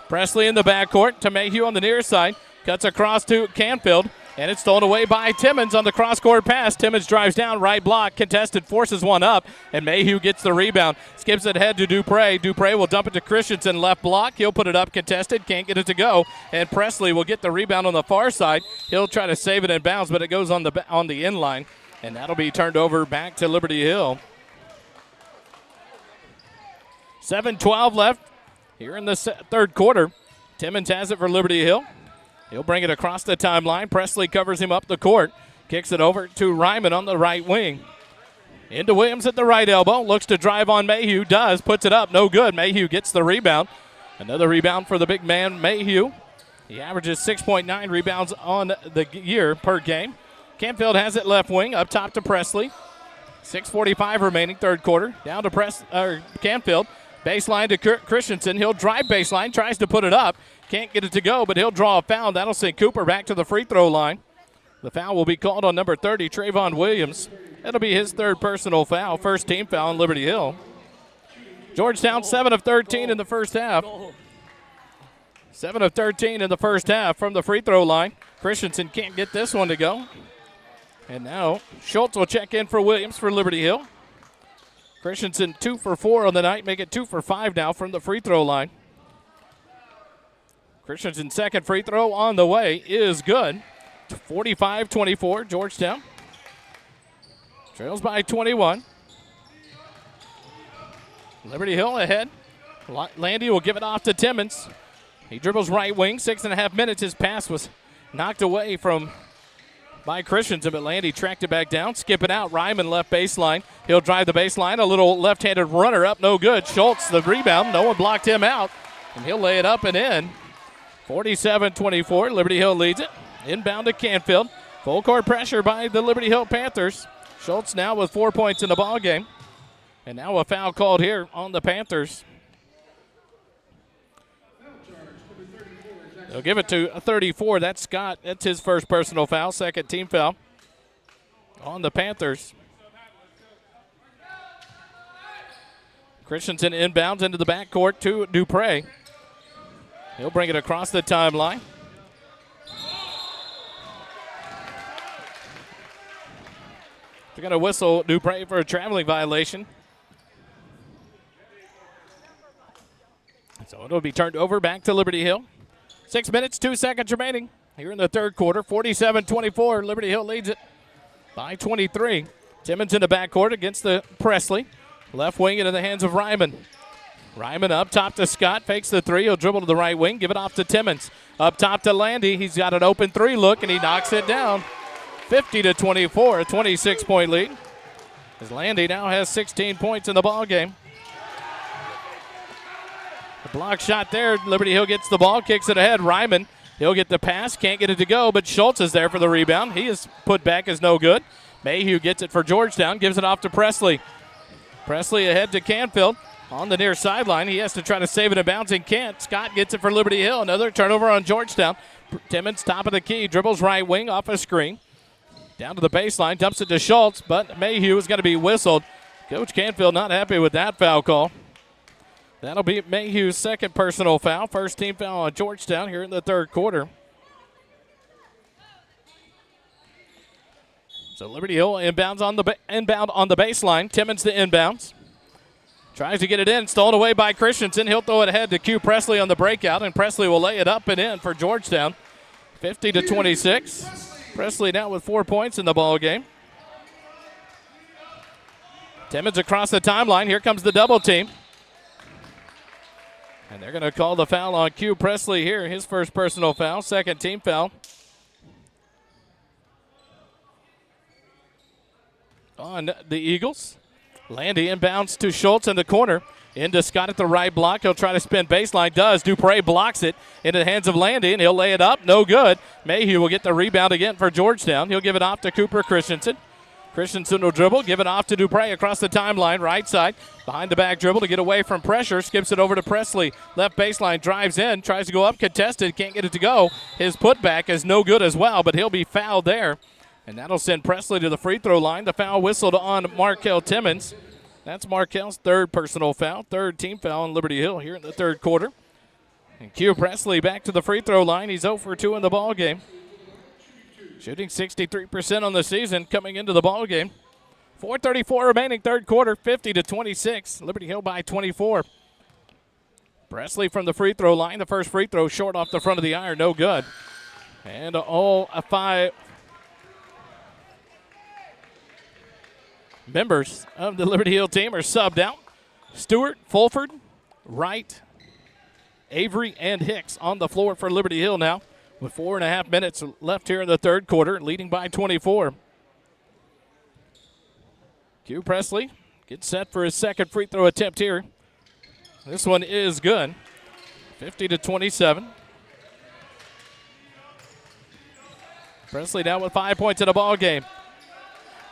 Presley in the backcourt to Mayhew on the near side. Cuts across to Canfield, and it's stolen away by Timmons on the cross-court pass. Timmons drives down, right block, contested, forces one up, and Mayhew gets the rebound. Skips it ahead to Dupre. Dupre will dump it to Christensen, left block. He'll put it up, contested, can't get it to go, and Presley will get the rebound on the far side. He'll try to save it in bounds, but it goes on the end line, and that'll be turned over back to Liberty Hill. 7:12 left here in the third quarter. Timmons has it for Liberty Hill. He'll bring it across the timeline. Presley covers him up the court. Kicks it over to Ryman on the right wing. Into Williams at the right elbow. Looks to drive on Mayhew. Does. Puts it up. No good. Mayhew gets the rebound. Another rebound for the big man, Mayhew. He averages 6.9 rebounds on the year per game. Canfield has it left wing. Up top to Presley. 6:45 remaining, third quarter. Down to Canfield. Baseline to Christensen. He'll drive baseline. Tries to put it up. Can't get it to go, but he'll draw a foul. That'll send Cooper back to the free throw line. The foul will be called on number 30, Trayvon Williams. That'll be his third personal foul, first team foul on Liberty Hill. Georgetown 7 of 13 in the first half. 7 of 13 in the first half from the free throw line. Christensen can't get this one to go. And now Schultz will check in for Williams for Liberty Hill. Christensen 2 for 4 on the night, make it 2 for 5 now from the free throw line. Christensen's second free throw on the way is good. 45-24, Georgetown trails by 21. Liberty Hill ahead. Landy will give it off to Timmons. He dribbles right wing, 6.5 minutes. His pass was knocked away by Christensen, but Landy tracked it back down. Skip it out. Ryman left baseline. He'll drive the baseline. A little left-handed runner up, no good. Schultz, the rebound. No one blocked him out, and he'll lay it up and in. 47-24, Liberty Hill leads it. Inbound to Canfield. Full court pressure by the Liberty Hill Panthers. Schultz now with 4 points in the ball game. And now a foul called here on the Panthers. They'll give it to 34. That's Scott. That's his first personal foul, second team foul on the Panthers. Christensen inbounds into the backcourt to Dupre. He'll bring it across the timeline. They're going to whistle Dupre for a traveling violation. So it'll be turned over back to Liberty Hill. 6 minutes, 2 seconds remaining here in the third quarter. 47-24, Liberty Hill leads it by 23. Timmons in the backcourt against the Presley. Left wing into the hands of Ryman. Ryman up top to Scott, fakes the three. He'll dribble to the right wing, give it off to Timmons. Up top to Landy. He's got an open three look, and he knocks it down. 50-24, a 26-point lead. As Landy now has 16 points in the ball game. The block shot there. Liberty Hill gets the ball, kicks it ahead. Ryman, he'll get the pass, can't get it to go, but Schultz is there for the rebound. He is put back as no good. Mayhew gets it for Georgetown, gives it off to Presley. Presley ahead to Canfield. On the near sideline, he has to try to save it in bounds and can't. Scott gets it for Liberty Hill. Another turnover on Georgetown. Timmons top of the key, dribbles right wing off a screen. Down to the baseline, dumps it to Schultz, but Mayhew is going to be whistled. Coach Canfield not happy with that foul call. That'll be Mayhew's second personal foul. First team foul on Georgetown here in the third quarter. So Liberty Hill inbound on the baseline. Timmons to inbounds. Tries to get it in, stolen away by Christensen. He'll throw it ahead to Q Presley on the breakout, and Presley will lay it up and in for Georgetown. 50-26. Presley now with 4 points in the ball game. Timmons across the timeline. Here comes the double team. And they're going to call the foul on Q Presley here. His first personal foul, second team foul. On the Eagles. Landy inbounds to Schultz in the corner. Into Scott at the right block. He'll try to spin baseline. Does. Dupre blocks it into the hands of Landy, and he'll lay it up. No good. Mayhew will get the rebound again for Georgetown. He'll give it off to Cooper Christensen. Christensen will dribble. Give it off to Dupre across the timeline. Right side. Behind the back dribble to get away from pressure. Skips it over to Presley. Left baseline. Drives in. Tries to go up. Contested. Can't get it to go. His putback is no good as well, but he'll be fouled there. And that'll send Presley to the free throw line. The foul whistled on Markel Timmons. That's Markel's third personal foul, third team foul on Liberty Hill here in the third quarter. And Q Presley back to the free throw line. He's 0 for 2 in the ball game. Shooting 63% on the season coming into the ball game. 4:34 remaining third quarter, 50-26. Liberty Hill by 24. Presley from the free throw line. The first free throw short off the front of the iron, no good. And all 5 members of the Liberty Hill team are subbed out. Stewart, Fulford, Wright, Avery, and Hicks on the floor for Liberty Hill now with 4.5 minutes left here in the third quarter, leading by 24. Q Presley gets set for his second free throw attempt here. This one is good. 50-27. Presley now with 5 points in the ball game.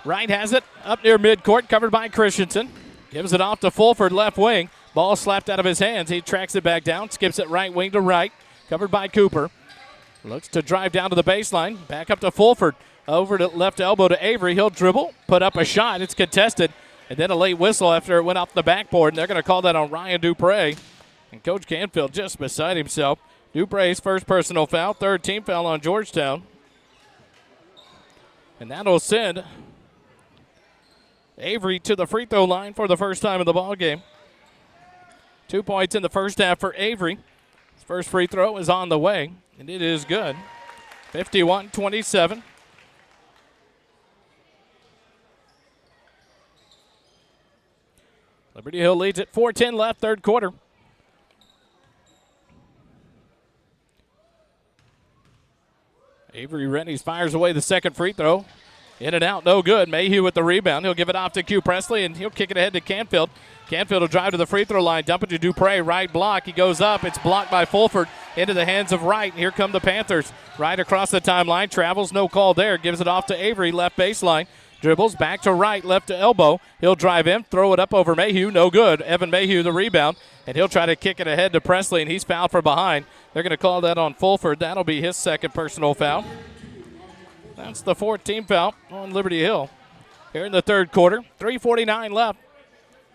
Wright has it up near midcourt, covered by Christensen. Gives it off to Fulford, left wing. Ball slapped out of his hands. He tracks it back down, skips it right wing to right, covered by Cooper. Looks to drive down to the baseline. Back up to Fulford. Over to left elbow to Avery. He'll dribble, put up a shot. It's contested. And then a late whistle after it went off the backboard. And they're going to call that on Ryan Dupre. And Coach Canfield just beside himself. Dupre's first personal foul, third team foul on Georgetown. And that'll send Avery to the free throw line for the first time in the ball game. 2 points in the first half for Avery. His first free throw is on the way, and it is good. 51-27. Liberty Hill leads at 4:10 left, third quarter. Avery Rennies fires away the second free throw. In and out, no good. Mayhew with the rebound. He'll give it off to Q Presley, and he'll kick it ahead to Canfield. Canfield will drive to the free throw line, dump it to Dupre, right block. He goes up. It's blocked by Fulford into the hands of Wright. Here come the Panthers. Right across the timeline, travels, no call there. Gives it off to Avery, left baseline. Dribbles back to Wright, left to elbow. He'll drive in, throw it up over Mayhew, no good. Evan Mayhew the rebound, and he'll try to kick it ahead to Presley, and he's fouled from behind. They're going to call that on Fulford. That'll be his second personal foul. That's the fourth team foul on Liberty Hill. Here in the third quarter, 3:49 left.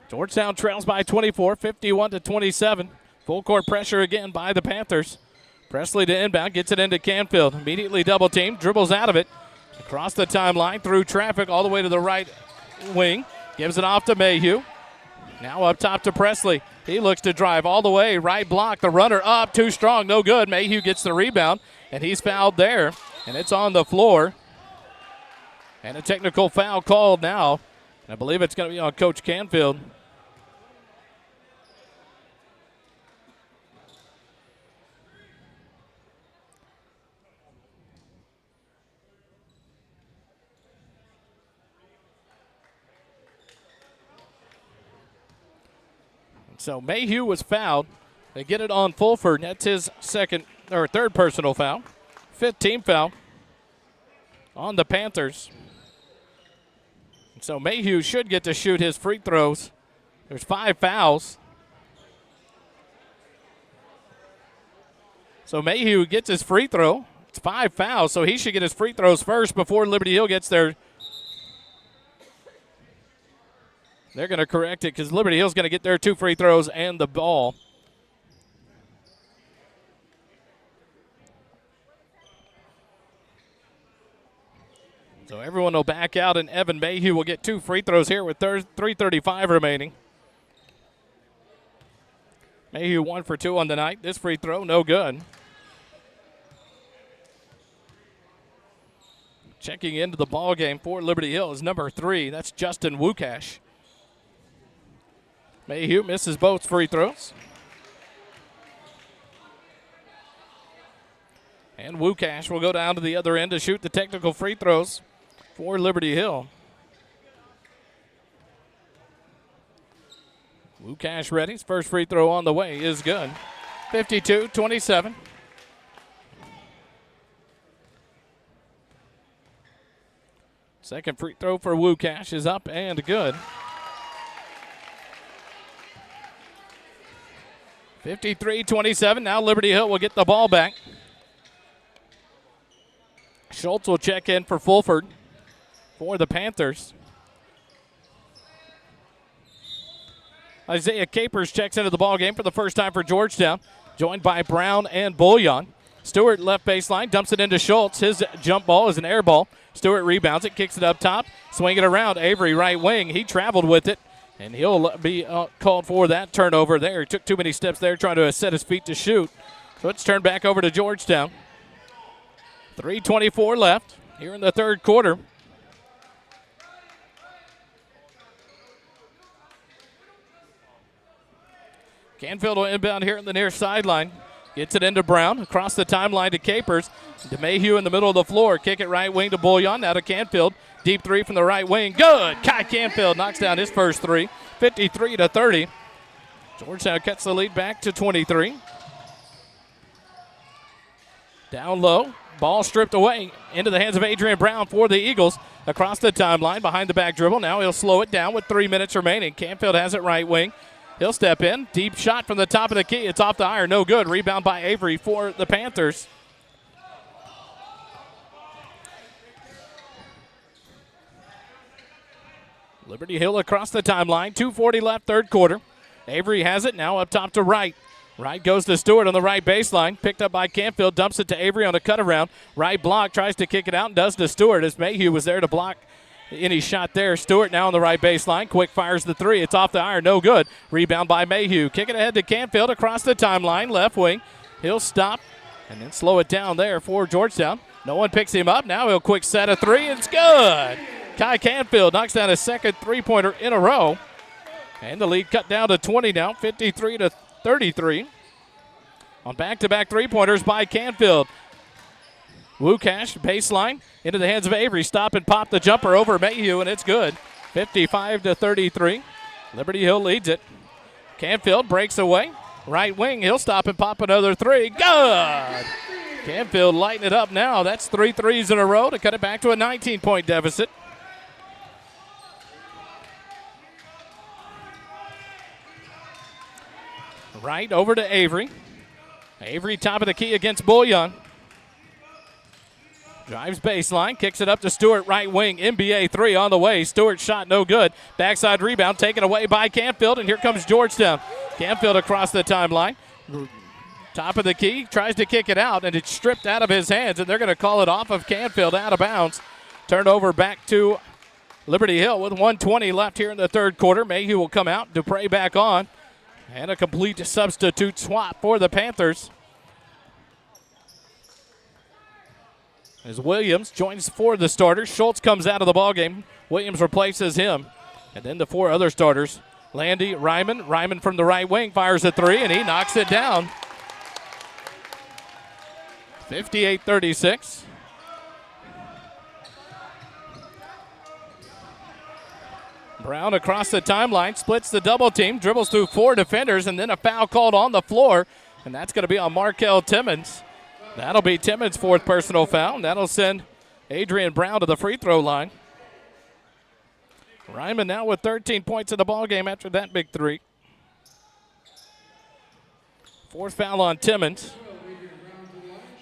Georgetown trails by 24, 51-27. Full court pressure again by the Panthers. Presley to inbound, gets it into Canfield. Immediately double team, dribbles out of it. Across the timeline, through traffic, all the way to the right wing. Gives it off to Mayhew. Now up top to Presley. He looks to drive all the way, right block. The runner up, too strong, no good. Mayhew gets the rebound, and he's fouled there. And it's on the floor. And a technical foul called now. I believe it's going to be on Coach Canfield. So Mayhew was fouled. They get it on Fulford. That's his third personal foul. 5th team foul on the Panthers. So Mayhew should get to shoot his free throws. There's 5 fouls. So Mayhew gets his free throw. It's 5 fouls, so he should get his free throws first before Liberty Hill gets their. They're going to correct it because Liberty Hill's going to get their 2 free throws and the ball. So everyone will back out, and Evan Mayhew will get 2 free throws here with 3:35 remaining. Mayhew 1 for 2 on the night. This free throw, no good. Checking into the ball game for Liberty Hill is number 3. That's Justin Wukash. Mayhew misses both free throws. And Wukash will go down to the other end to shoot the technical free throws for Liberty Hill. Wukash ready. His first free throw on the way is good. 52-27. Second free throw for Wukash is up and good. 53-27. Now Liberty Hill will get the ball back. Schultz will check in for Fulford for the Panthers. Isaiah Capers checks into the ball game for the first time for Georgetown, joined by Brown and Bullion. Stewart left baseline, dumps it into Schultz. His jump ball is an air ball. Stewart rebounds it, kicks it up top, swing it around. Avery right wing. He traveled with it, and he'll be called for that turnover there. He took too many steps there trying to set his feet to shoot. So it's turned back over to Georgetown. 3:24 left here in the third quarter. Canfield will inbound here in the near sideline. Gets it into Brown, across the timeline to Capers. To Mayhew in the middle of the floor. Kick it right wing to Bullion, now to Canfield. Deep 3 from the right wing. Good! Kai Canfield knocks down his first 3. 53-30. Georgetown cuts the lead back to 23. Down low. Ball stripped away into the hands of Adrian Brown for the Eagles. Across the timeline, behind the back dribble. Now he'll slow it down with 3 minutes remaining. Canfield has it right wing. He'll step in. Deep shot from the top of the key. It's off the iron. No good. Rebound by Avery for the Panthers. Liberty Hill across the timeline. 2:40 left, third quarter. Avery has it now up top to Wright. Wright goes to Stewart on the right baseline. Picked up by Canfield. Dumps it to Avery on a cut around. Right block. Tries to kick it out and does to Stewart as Mayhew was there to block any shot there. Stewart now on the right baseline. Quick fires the 3. It's off the iron. No good. Rebound by Mayhew. Kick it ahead to Canfield across the timeline. Left wing. He'll stop and then slow it down there for Georgetown. No one picks him up. Now he'll quick set a 3. It's good. Kai Canfield knocks down his second three-pointer in a row. And the lead cut down to 20 now. 53-33. On back-to-back three-pointers by Canfield. Wukash, baseline, into the hands of Avery. Stop and pop the jumper over Mayhew, and it's good. 55-33. Liberty Hill leads it. Canfield breaks away. Right wing, he'll stop and pop another 3. Good! Canfield lighting it up now. That's 3 threes in a row to cut it back to a 19-point deficit. Right over to Avery. Avery top of the key against Bullion. Drives baseline, kicks it up to Stewart, right wing, NBA 3 on the way. Stewart shot no good. Backside rebound taken away by Canfield, and here comes Georgetown. Canfield across the timeline. Top of the key, tries to kick it out, and it's stripped out of his hands, and they're going to call it off of Canfield, out of bounds. Turned over back to Liberty Hill with 1:20 left here in the third quarter. Mayhew will come out, Dupre back on, and a complete substitute swap for the Panthers. As Williams joins for the starters. Schultz comes out of the ballgame. Williams replaces him. And then the 4 other starters. Landy, Ryman. Ryman from the right wing fires a 3, and he knocks it down. 58-36. Brown across the timeline, splits the double team, dribbles through 4 defenders, and then a foul called on the floor, and that's going to be on Markel Timmons. That'll be Timmons' 4th personal foul, and that'll send Adrian Brown to the free throw line. Ryman now with 13 points in the ballgame after that big 3. 4th foul on Timmons.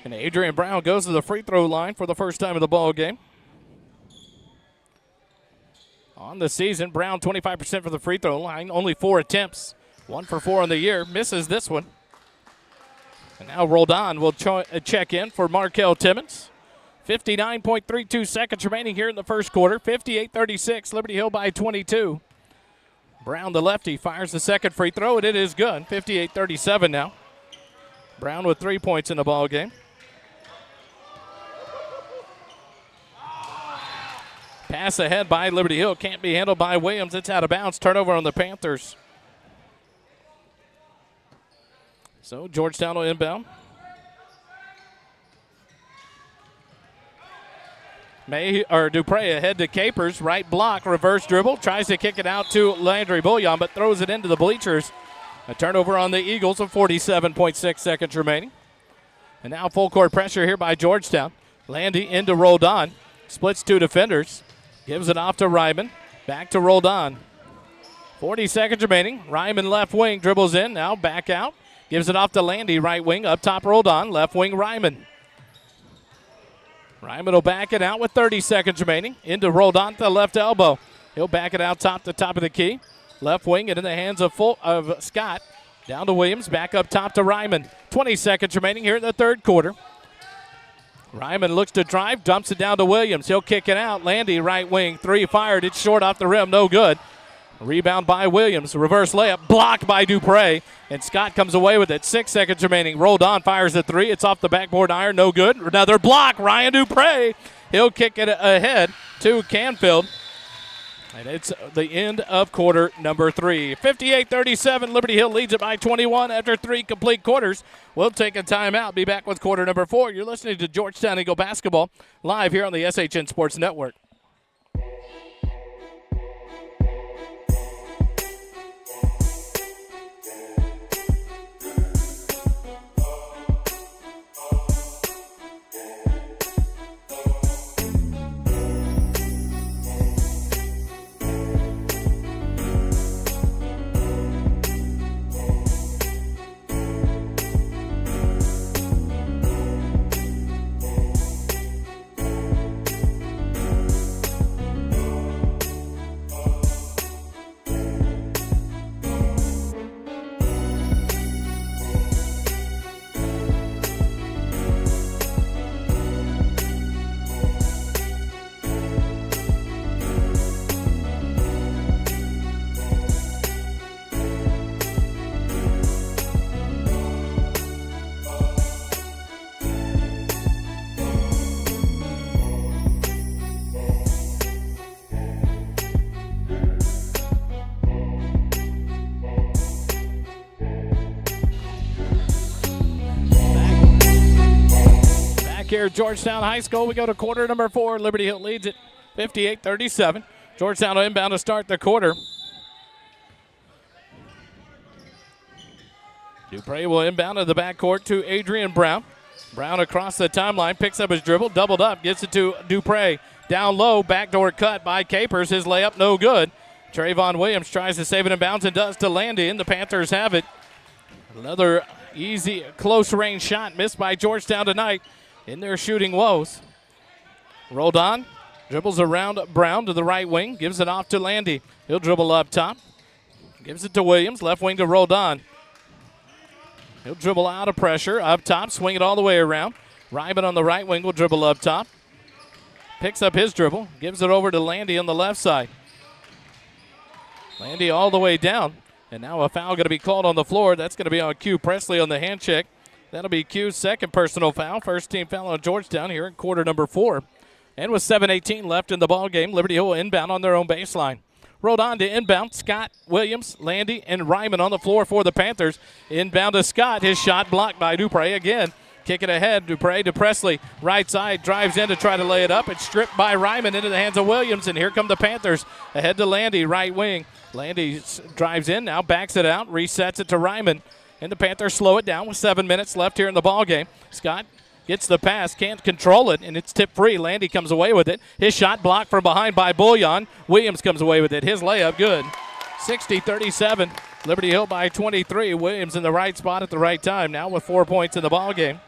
And Adrian Brown goes to the free throw line for the first time in the ballgame. On the season, Brown 25% for the free throw line, only 4 attempts. 1 for 4 on the year, misses this one. And now Roldan will check in for Markel Timmons. 59.32 seconds remaining here in the first quarter. 58-36, Liberty Hill by 22. Brown, the lefty, fires the second free throw, and it is good. 58-37 now. Brown with 3 points in the ball game. Pass ahead by Liberty Hill. Can't be handled by Williams. It's out of bounds. Turnover on the Panthers. So Georgetown will inbound. Dupre ahead to Capers. Right block, reverse dribble. Tries to kick it out to Landry Bouillon, but throws it into the bleachers. A turnover on the Eagles of 47.6 seconds remaining. And now full court pressure here by Georgetown. Landy into Roldan. Splits 2 defenders. Gives it off to Ryman. Back to Roldan. 40 seconds remaining. Ryman left wing. Dribbles in. Now back out. Gives it off to Landy. Right wing. Up top Roldan. Left wing Ryman. Ryman will back it out with 30 seconds remaining. Into Roldan to the left elbow. He'll back it out top of the key. Left wing and in the hands of Scott. Down to Williams. Back up top to Ryman. 20 seconds remaining here in the third quarter. Ryman looks to drive, dumps it down to Williams. He'll kick it out. Landy, right wing, 3 fired. It's short off the rim, no good. Rebound by Williams. Reverse layup, blocked by Dupre. And Scott comes away with it. 6 seconds remaining. Roldan fires a 3. It's off the backboard iron, no good. Another block, Ryan Dupre. He'll kick it ahead to Canfield. And it's the end of quarter number 3. 58-37, Liberty Hill leads it by 21 after 3 complete quarters. We'll take a timeout. Be back with quarter number 4. You're listening to Georgetown Eagle Basketball live here on the SHN Sports Network. Here at Georgetown High School. We go to quarter number 4. Liberty Hill leads it 58-37. Georgetown will inbound to start the quarter. Dupre will inbound to the backcourt to Adrian Brown. Brown across the timeline, picks up his dribble, doubled up, gets it to Dupre. Down low, backdoor cut by Capers. His layup no good. Trayvon Williams tries to save it in bounds and does to Landy, and the Panthers have it. Another easy, close-range shot missed by Georgetown tonight in their shooting woes. Roldan dribbles around Brown to the right wing, gives it off to Landy. He'll dribble up top, gives it to Williams, left wing to Roldan. He'll dribble out of pressure, up top, swing it all the way around. Ryman on the right wing will dribble up top. Picks up his dribble, gives it over to Landy on the left side. Landy all the way down, and now a foul going to be called on the floor. That's going to be on Q Presley on the hand check. That'll be Q's second personal foul. First team foul on Georgetown here in quarter number 4. And with 7:18 left in the ball game, Liberty Hill will inbound on their own baseline. Rolled on to inbound. Scott, Williams, Landy, and Ryman on the floor for the Panthers. Inbound to Scott. His shot blocked by Dupre again. Kick it ahead. Dupre to Presley. Right side. Drives in to try to lay it up. It's stripped by Ryman into the hands of Williams. And here come the Panthers. Ahead to Landy. Right wing. Landy drives in now. Backs it out. Resets it to Ryman. And the Panthers slow it down with 7 minutes left here in the ball game. Scott gets the pass. Can't control it. And it's tip free. Landy comes away with it. His shot blocked from behind by Bullion. Williams comes away with it. His layup good. 60-37. Liberty Hill by 23. Williams in the right spot at the right time. Now with 4 points in the ball game.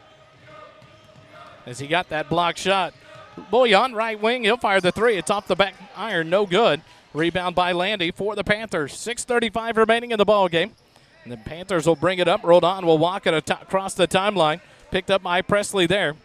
As he got that block shot. Bullion, right wing, he'll fire the three. It's off the back iron, no good. Rebound by Landy for the Panthers. 6:35 remaining in the ball game. And the Panthers will bring it up. Roldan will walk it across the timeline. Picked up by Presley there.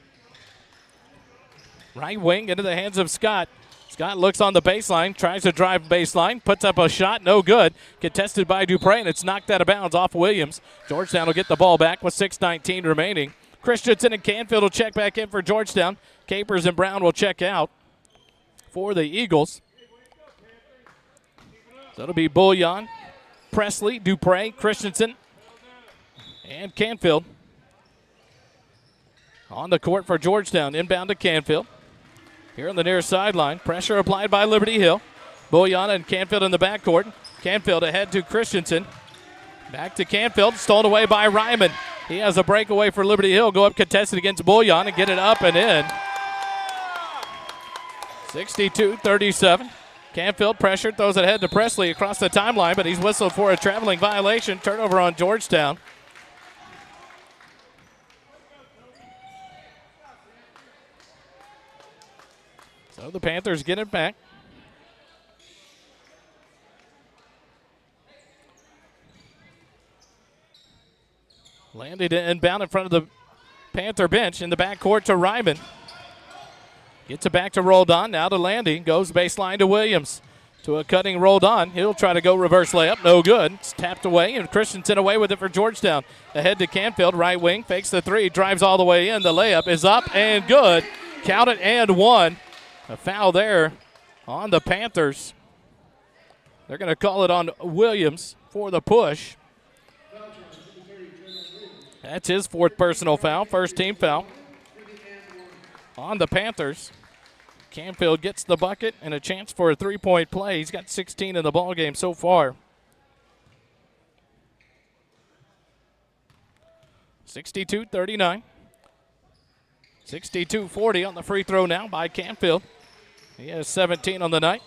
Right wing into the hands of Scott. Scott looks on the baseline, tries to drive baseline, puts up a shot, no good. Contested by Dupre, and it's knocked out of bounds off Williams. Georgetown will get the ball back with 6:19 remaining. Christensen and Canfield will check back in for Georgetown. Capers and Brown will check out for the Eagles. So it'll be Bullion, Presley, Dupre, Christensen, and Canfield. On the court for Georgetown, inbound to Canfield. Here on the near sideline, pressure applied by Liberty Hill. Bullion and Canfield in the backcourt. Canfield ahead to Christensen. Back to Canfield, stolen away by Ryman. He has a breakaway for Liberty Hill. Go up contested against Bullion and get it up and in. 62-37. Canfield pressured, throws it ahead to Presley across the timeline, but he's whistled for a traveling violation. Turnover on Georgetown. So the Panthers get it back. Landy to inbound in front of the Panther bench in the backcourt to Ryman. Gets it back to Roldan, now to Landy. Goes baseline to Williams. To a cutting Roldan. He'll try to go reverse layup. No good. It's tapped away, and Christensen away with it for Georgetown. Ahead to Canfield, right wing. Fakes the three, drives all the way in. The layup is up and good. Count it and one. A foul there on the Panthers. They're going to call it on Williams for the push. That's his fourth personal foul, first team foul on the Panthers. Canfield gets the bucket and a chance for a three-point play. He's got 16 in the ballgame so far. 62-39. 62-40 on the free throw now by Canfield. He has 17 on the night.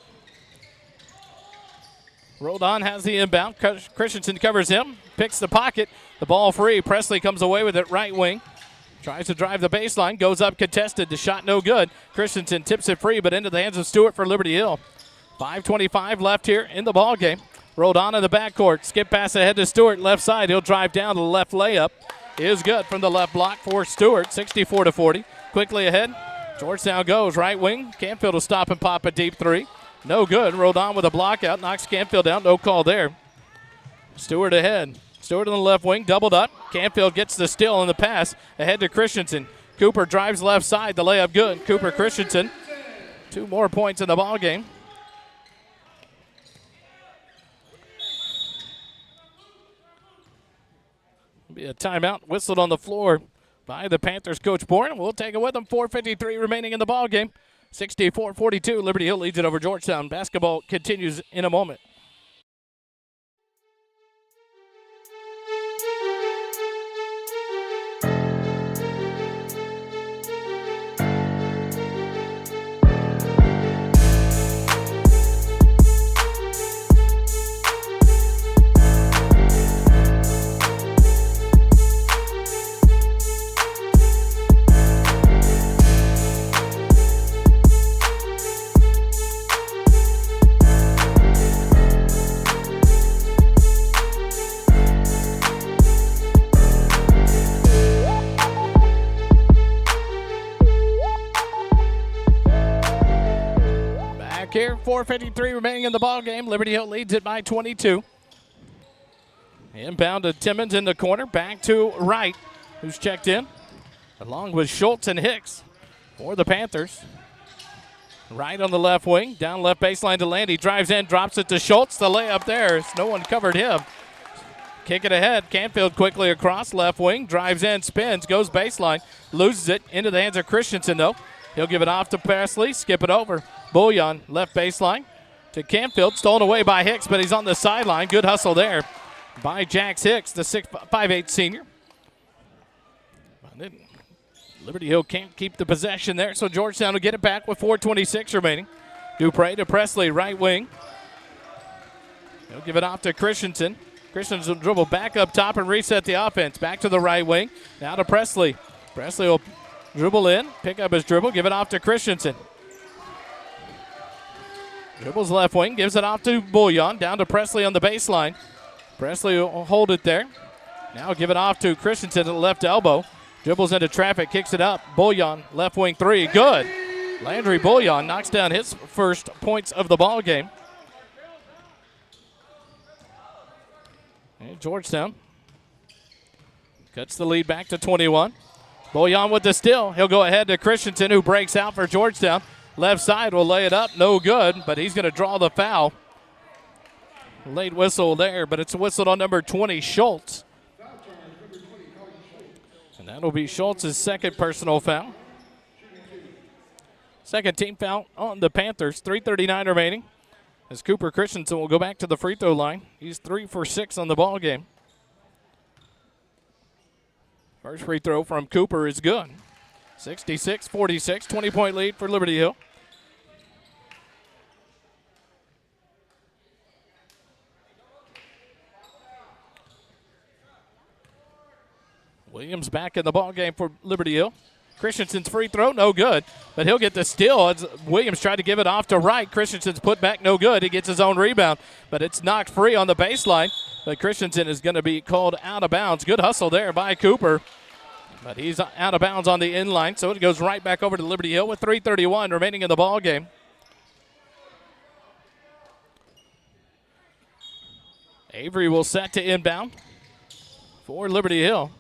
Roldan has the inbound. Christensen covers him, picks the pocket. The ball free. Presley comes away with it right wing. Tries to drive the baseline, goes up contested. The shot no good. Christensen tips it free, but into the hands of Stewart for Liberty Hill. 5:25 left here in the ball game. Roldan in the backcourt. Skip pass ahead to Stewart, left side. He'll drive down to the left layup. Is good from the left block for Stewart. 64-40. Quickly ahead. Georgetown goes right wing. Canfield will stop and pop a deep three. No good. Roldan with a block out. Knocks Canfield down. No call there. Stewart ahead. Stewart on the left wing. Doubled up. Canfield gets the steal on the pass. Ahead to Christensen. Cooper drives left side. The layup good. Cooper Christensen. 2 more points in the ball game. Be a timeout whistled on the floor by the Panthers coach Bourne. We'll take it with them. 4:53 remaining in the ball game. 64-42. Liberty Hill leads it over Georgetown. Basketball continues in a moment. Here, 4:53 remaining in the ball game. Liberty Hill leads it by 22. Inbound to Timmons in the corner. Back to Wright, who's checked in, along with Schultz and Hicks for the Panthers. Wright on the left wing. Down left baseline to Landy. Drives in, drops it to Schultz. The layup there. No one covered him. kick it ahead. Canfield quickly across, left wing, drives in, spins, goes baseline, loses it into the hands of Christensen, though. He'll give it off to Presley, skip it over. Bullion, left baseline to Canfield, stolen away by Hicks, but he's on the sideline. Good hustle there by Jax Hicks, the 5'8" senior. Liberty Hill can't keep the possession there, so Georgetown will get it back with 4:26 remaining. Dupre to Presley, right wing. He'll give it off to Christensen. Christensen will dribble back up top and reset the offense. Back to the right wing. Now to Presley. Presley will dribble in, pick up his dribble, give it off to Christensen. Dribbles left wing, gives it off to Bullion. Down to Presley on the baseline. Presley will hold it there. Now give it off to Christensen at the left elbow. Dribbles into traffic, kicks it up. Bullion, left wing three, good. Landry Bullion knocks down his first points of the ball game. And Georgetown cuts the lead back to 21. Bullion with the steal. He'll go ahead to Christensen, who breaks out for Georgetown. Left side will lay it up, no good, but he's going to draw the foul. Late whistle there, but it's whistled on number 20, Schultz. And that'll be Schultz's second personal foul. Second team foul on the Panthers. 3:39 remaining. As Cooper Christensen will go back to the free throw line. He's 3 for 6 on the ball game. First free throw from Cooper is good. 66-46, 20-point lead for Liberty Hill. Williams back in the ball game for Liberty Hill. Christensen's free throw, no good, but he'll get the steal as Williams tried to give it off to Wright. Christensen's put back, no good. He gets his own rebound, but it's knocked free on the baseline. But Christensen is going to be called out of bounds. Good hustle there by Cooper, but he's out of bounds on the inline, so it goes right back over to Liberty Hill with 3:31 remaining in the ball game. Avery will set to inbound for Liberty Hill.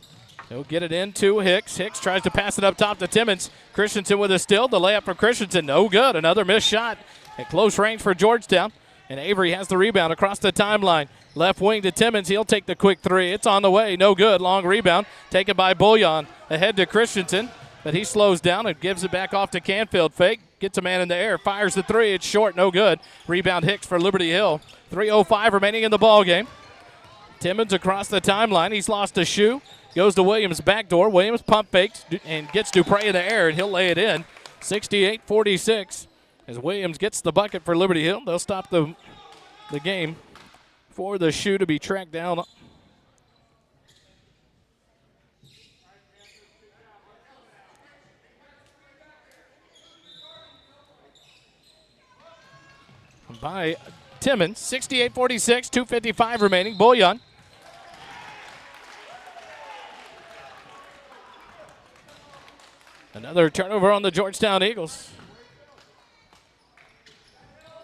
He'll get it into Hicks. Hicks tries to pass it up top to Timmons. Christensen with a steal. The layup for Christensen. No good. Another missed shot at close range for Georgetown. And Avery has the rebound across the timeline. Left wing to Timmons. He'll take the quick three. It's on the way. No good. Long rebound. Taken by Bullion. Ahead to Christensen. But he slows down and gives it back off to Canfield. Fake. Gets a man in the air. Fires the three. It's short. No good. Rebound Hicks for Liberty Hill. 3:05 remaining in the ball game. Timmons across the timeline. He's lost a shoe. Goes to Williams' backdoor. Williams pump fakes and gets Dupre in the air, and he'll lay it in. 68-46 as Williams gets the bucket for Liberty Hill. They'll stop the game for the shoe to be tracked down. By Timmons. 68-46, 2:55 remaining. Bullion. Another turnover on the Georgetown Eagles.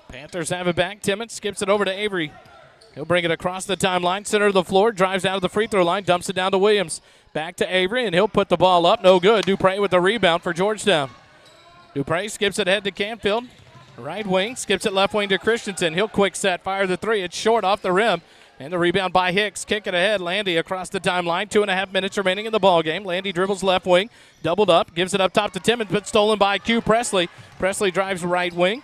Panthers have it back. Timmons skips it over to Avery. He'll bring it across the timeline, center of the floor, drives out of the free throw line, dumps it down to Williams. Back to Avery, and he'll put the ball up. No good. Dupre with the rebound for Georgetown. Dupre skips it ahead to Canfield. Right wing, skips it left wing to Christensen. He'll quick set, fire the three. It's short off the rim. And the rebound by Hicks. Kick it ahead. Landy across the timeline. 2.5 minutes remaining in the ball game. Landy dribbles left wing. Doubled up. Gives it up top to Timmons, but stolen by Q Presley. Presley drives right wing.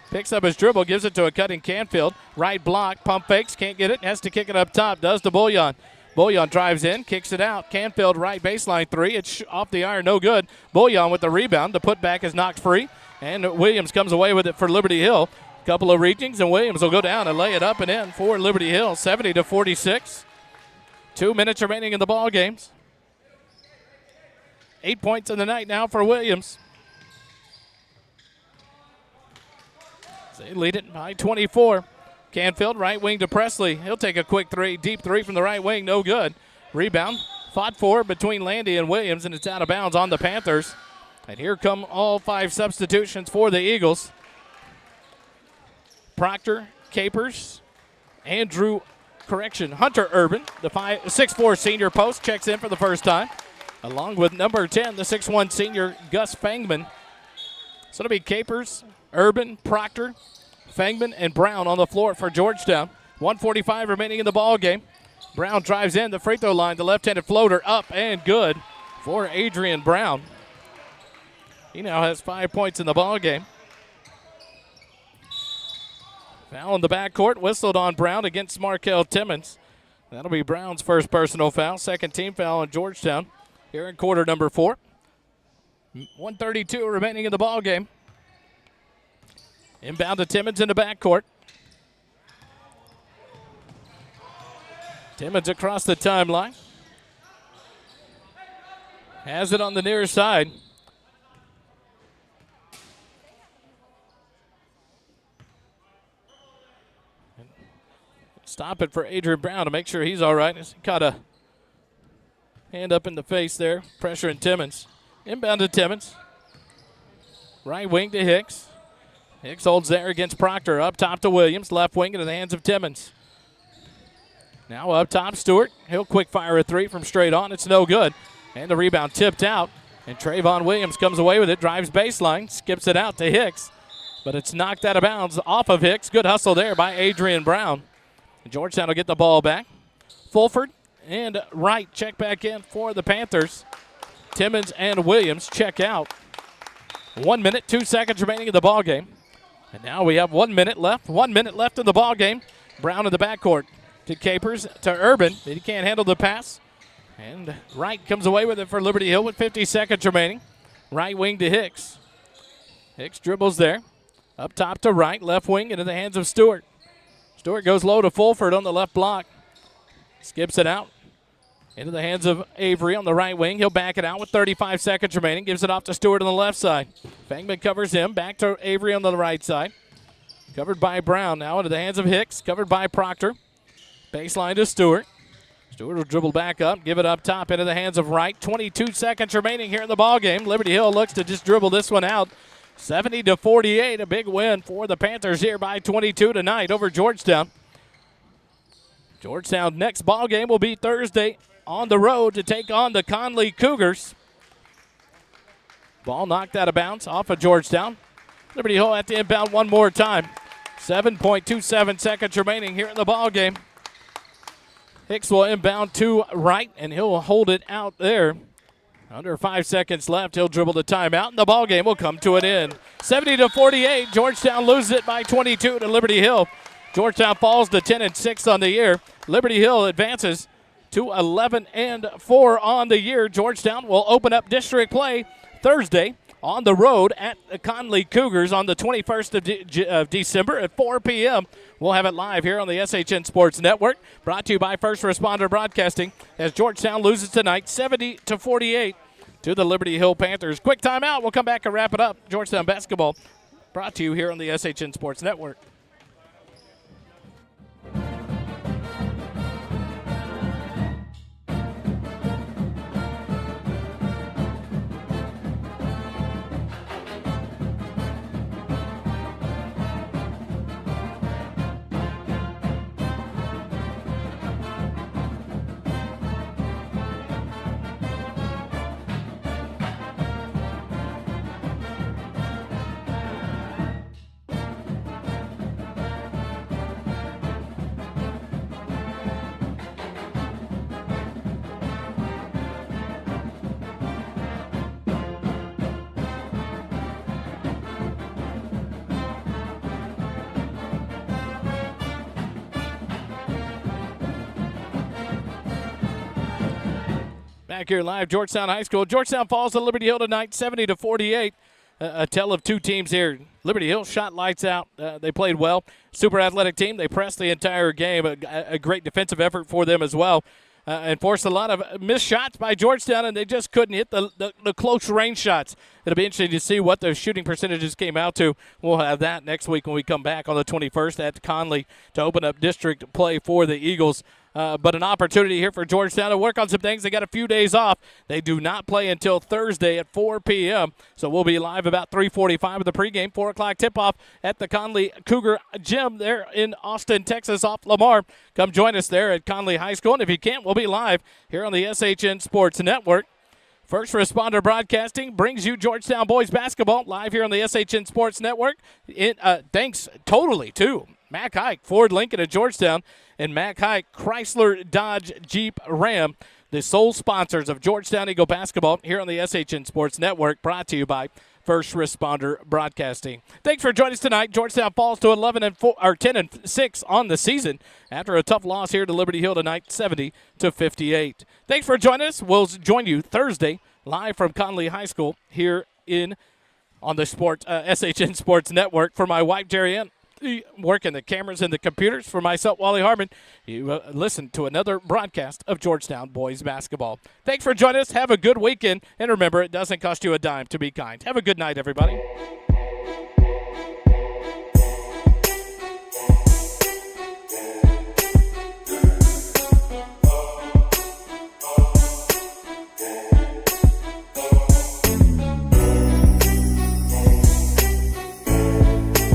Picks up his dribble. Gives it to a cutting Canfield. Right block. Pump fakes. Can't get it. Has to kick it up top. Does to Bullion. Bullion drives in. Kicks it out. Canfield right baseline three. It's off the iron. No good. Bullion with the rebound. The putback is knocked free. And Williams comes away with it for Liberty Hill. Couple of reachings, and Williams will go down and lay it up and in for Liberty Hill, 70-46. 2 minutes remaining in the ball games. 8 points in the night now for Williams. They lead it by 24. Canfield, right wing to Presley. He'll take a quick three, deep three from the right wing, no good. Rebound, fought for between Landy and Williams, and it's out of bounds on the Panthers. And here come all 5 substitutions for the Eagles. Proctor, Capers, Hunter Urban, the 6'4" senior post, checks in for the first time, along with number 10, the 6'1" senior Gus Fangman. So it'll be Capers, Urban, Proctor, Fangman, and Brown on the floor for Georgetown. 1:45 remaining in the ball game. Brown drives in the free throw line. The left-handed floater up and good for Adrian Brown. He now has 5 points in the ball game. Foul in the backcourt, whistled on Brown against Markel Timmons. That'll be Brown's first personal foul, second team foul on Georgetown here in quarter number 4. 1:32 remaining in the ball game. Inbound to Timmons in the backcourt. Timmons across the timeline. Has it on the near side. Stop it for Adrian Brown to make sure he's all right. He caught a hand up in the face there, pressuring Timmons. Inbound to Timmons. Right wing to Hicks. Hicks holds there against Proctor. Up top to Williams. Left wing into the hands of Timmons. Now up top, Stewart. He'll quick fire a three from straight on. It's no good. And the rebound tipped out. And Trayvon Williams comes away with it. Drives baseline. Skips it out to Hicks. But it's knocked out of bounds off of Hicks. Good hustle there by Adrian Brown. Georgetown will get the ball back. Fulford and Wright check back in for the Panthers. Timmons and Williams check out. 1 minute, 2 seconds remaining in the ball game. And now we have 1 minute left. 1 minute left in the ball game. Brown in the backcourt to Capers to Urban. He can't handle the pass. And Wright comes away with it for Liberty Hill with 50 seconds remaining. Right wing to Hicks. Hicks dribbles there. Up top to Wright. Left wing into the hands of Stewart. Stewart goes low to Fulford on the left block. Skips it out into the hands of Avery on the right wing. He'll back it out with 35 seconds remaining. Gives it off to Stewart on the left side. Fangman covers him. Back to Avery on the right side. Covered by Brown. Now into the hands of Hicks. Covered by Proctor. Baseline to Stewart. Stewart will dribble back up. Give it up top into the hands of Wright. 22 seconds remaining here in the ballgame. Liberty Hill looks to just dribble this one out. 70-48, a big win for the Panthers here by 22 tonight over Georgetown. Georgetown's next ball game will be Thursday on the road to take on the Conley Cougars. Ball knocked out of bounds off of Georgetown. Liberty Hill at the inbound one more time. 7.27 seconds remaining here in the ball game. Hicks will inbound to Wright, and he'll hold it out there. Under 5 seconds left, he'll dribble the timeout, and the ball game will come to an end. 70-48, Georgetown loses it by 22 to Liberty Hill. Georgetown falls to 10-6 on the year. Liberty Hill advances to 11-4 on the year. Georgetown will open up district play Thursday on the road at the Conley Cougars on the 21st of December at 4 p.m. We'll have it live here on the SHN Sports Network, brought to you by First Responder Broadcasting, as Georgetown loses tonight 70-48 to the Liberty Hill Panthers. Quick timeout. We'll come back and wrap it up. Georgetown basketball brought to you here on the SHN Sports Network. Back here live, Georgetown High School. Georgetown falls to Liberty Hill tonight, 70-48. A tell of two teams here. Liberty Hill shot lights out. They played well. Super athletic team. They pressed the entire game. A great defensive effort for them as well. And forced a lot of missed shots by Georgetown, and they just couldn't hit the close range shots. It'll be interesting to see what the shooting percentages came out to. We'll have that next week when we come back on the 21st at Conley to open up district play for the Eagles. But an opportunity here for Georgetown to work on some things. They got a few days off. They do not play until Thursday at 4 p.m. So we'll be live about 3:45 with the pregame. 4 o'clock tip-off at the Conley Cougar Gym there in Austin, Texas, off Lamar. Come join us there at Conley High School. And if you can't, we'll be live here on the SHN Sports Network. First Responder Broadcasting brings you Georgetown boys basketball live here on the SHN Sports Network. Thanks totally to Mack Hike, Ford Lincoln of Georgetown, and Mack Hike, Chrysler Dodge Jeep Ram, the sole sponsors of Georgetown Eagle basketball here on the SHN Sports Network, brought to you by First Responder Broadcasting. Thanks for joining us tonight. Georgetown falls to 10-6 on the season after a tough loss here to Liberty Hill tonight, 70-58. Thanks for joining us. We'll join you Thursday live from Conley High School here on the SHN Sports Network. For my wife Jerry Ann, working the cameras and the computers, for myself Wally Harmon, you listen to another broadcast of Georgetown boys basketball. Thanks for joining us. Have a good weekend, and remember, it doesn't cost you a dime to be kind. Have a good night, everybody.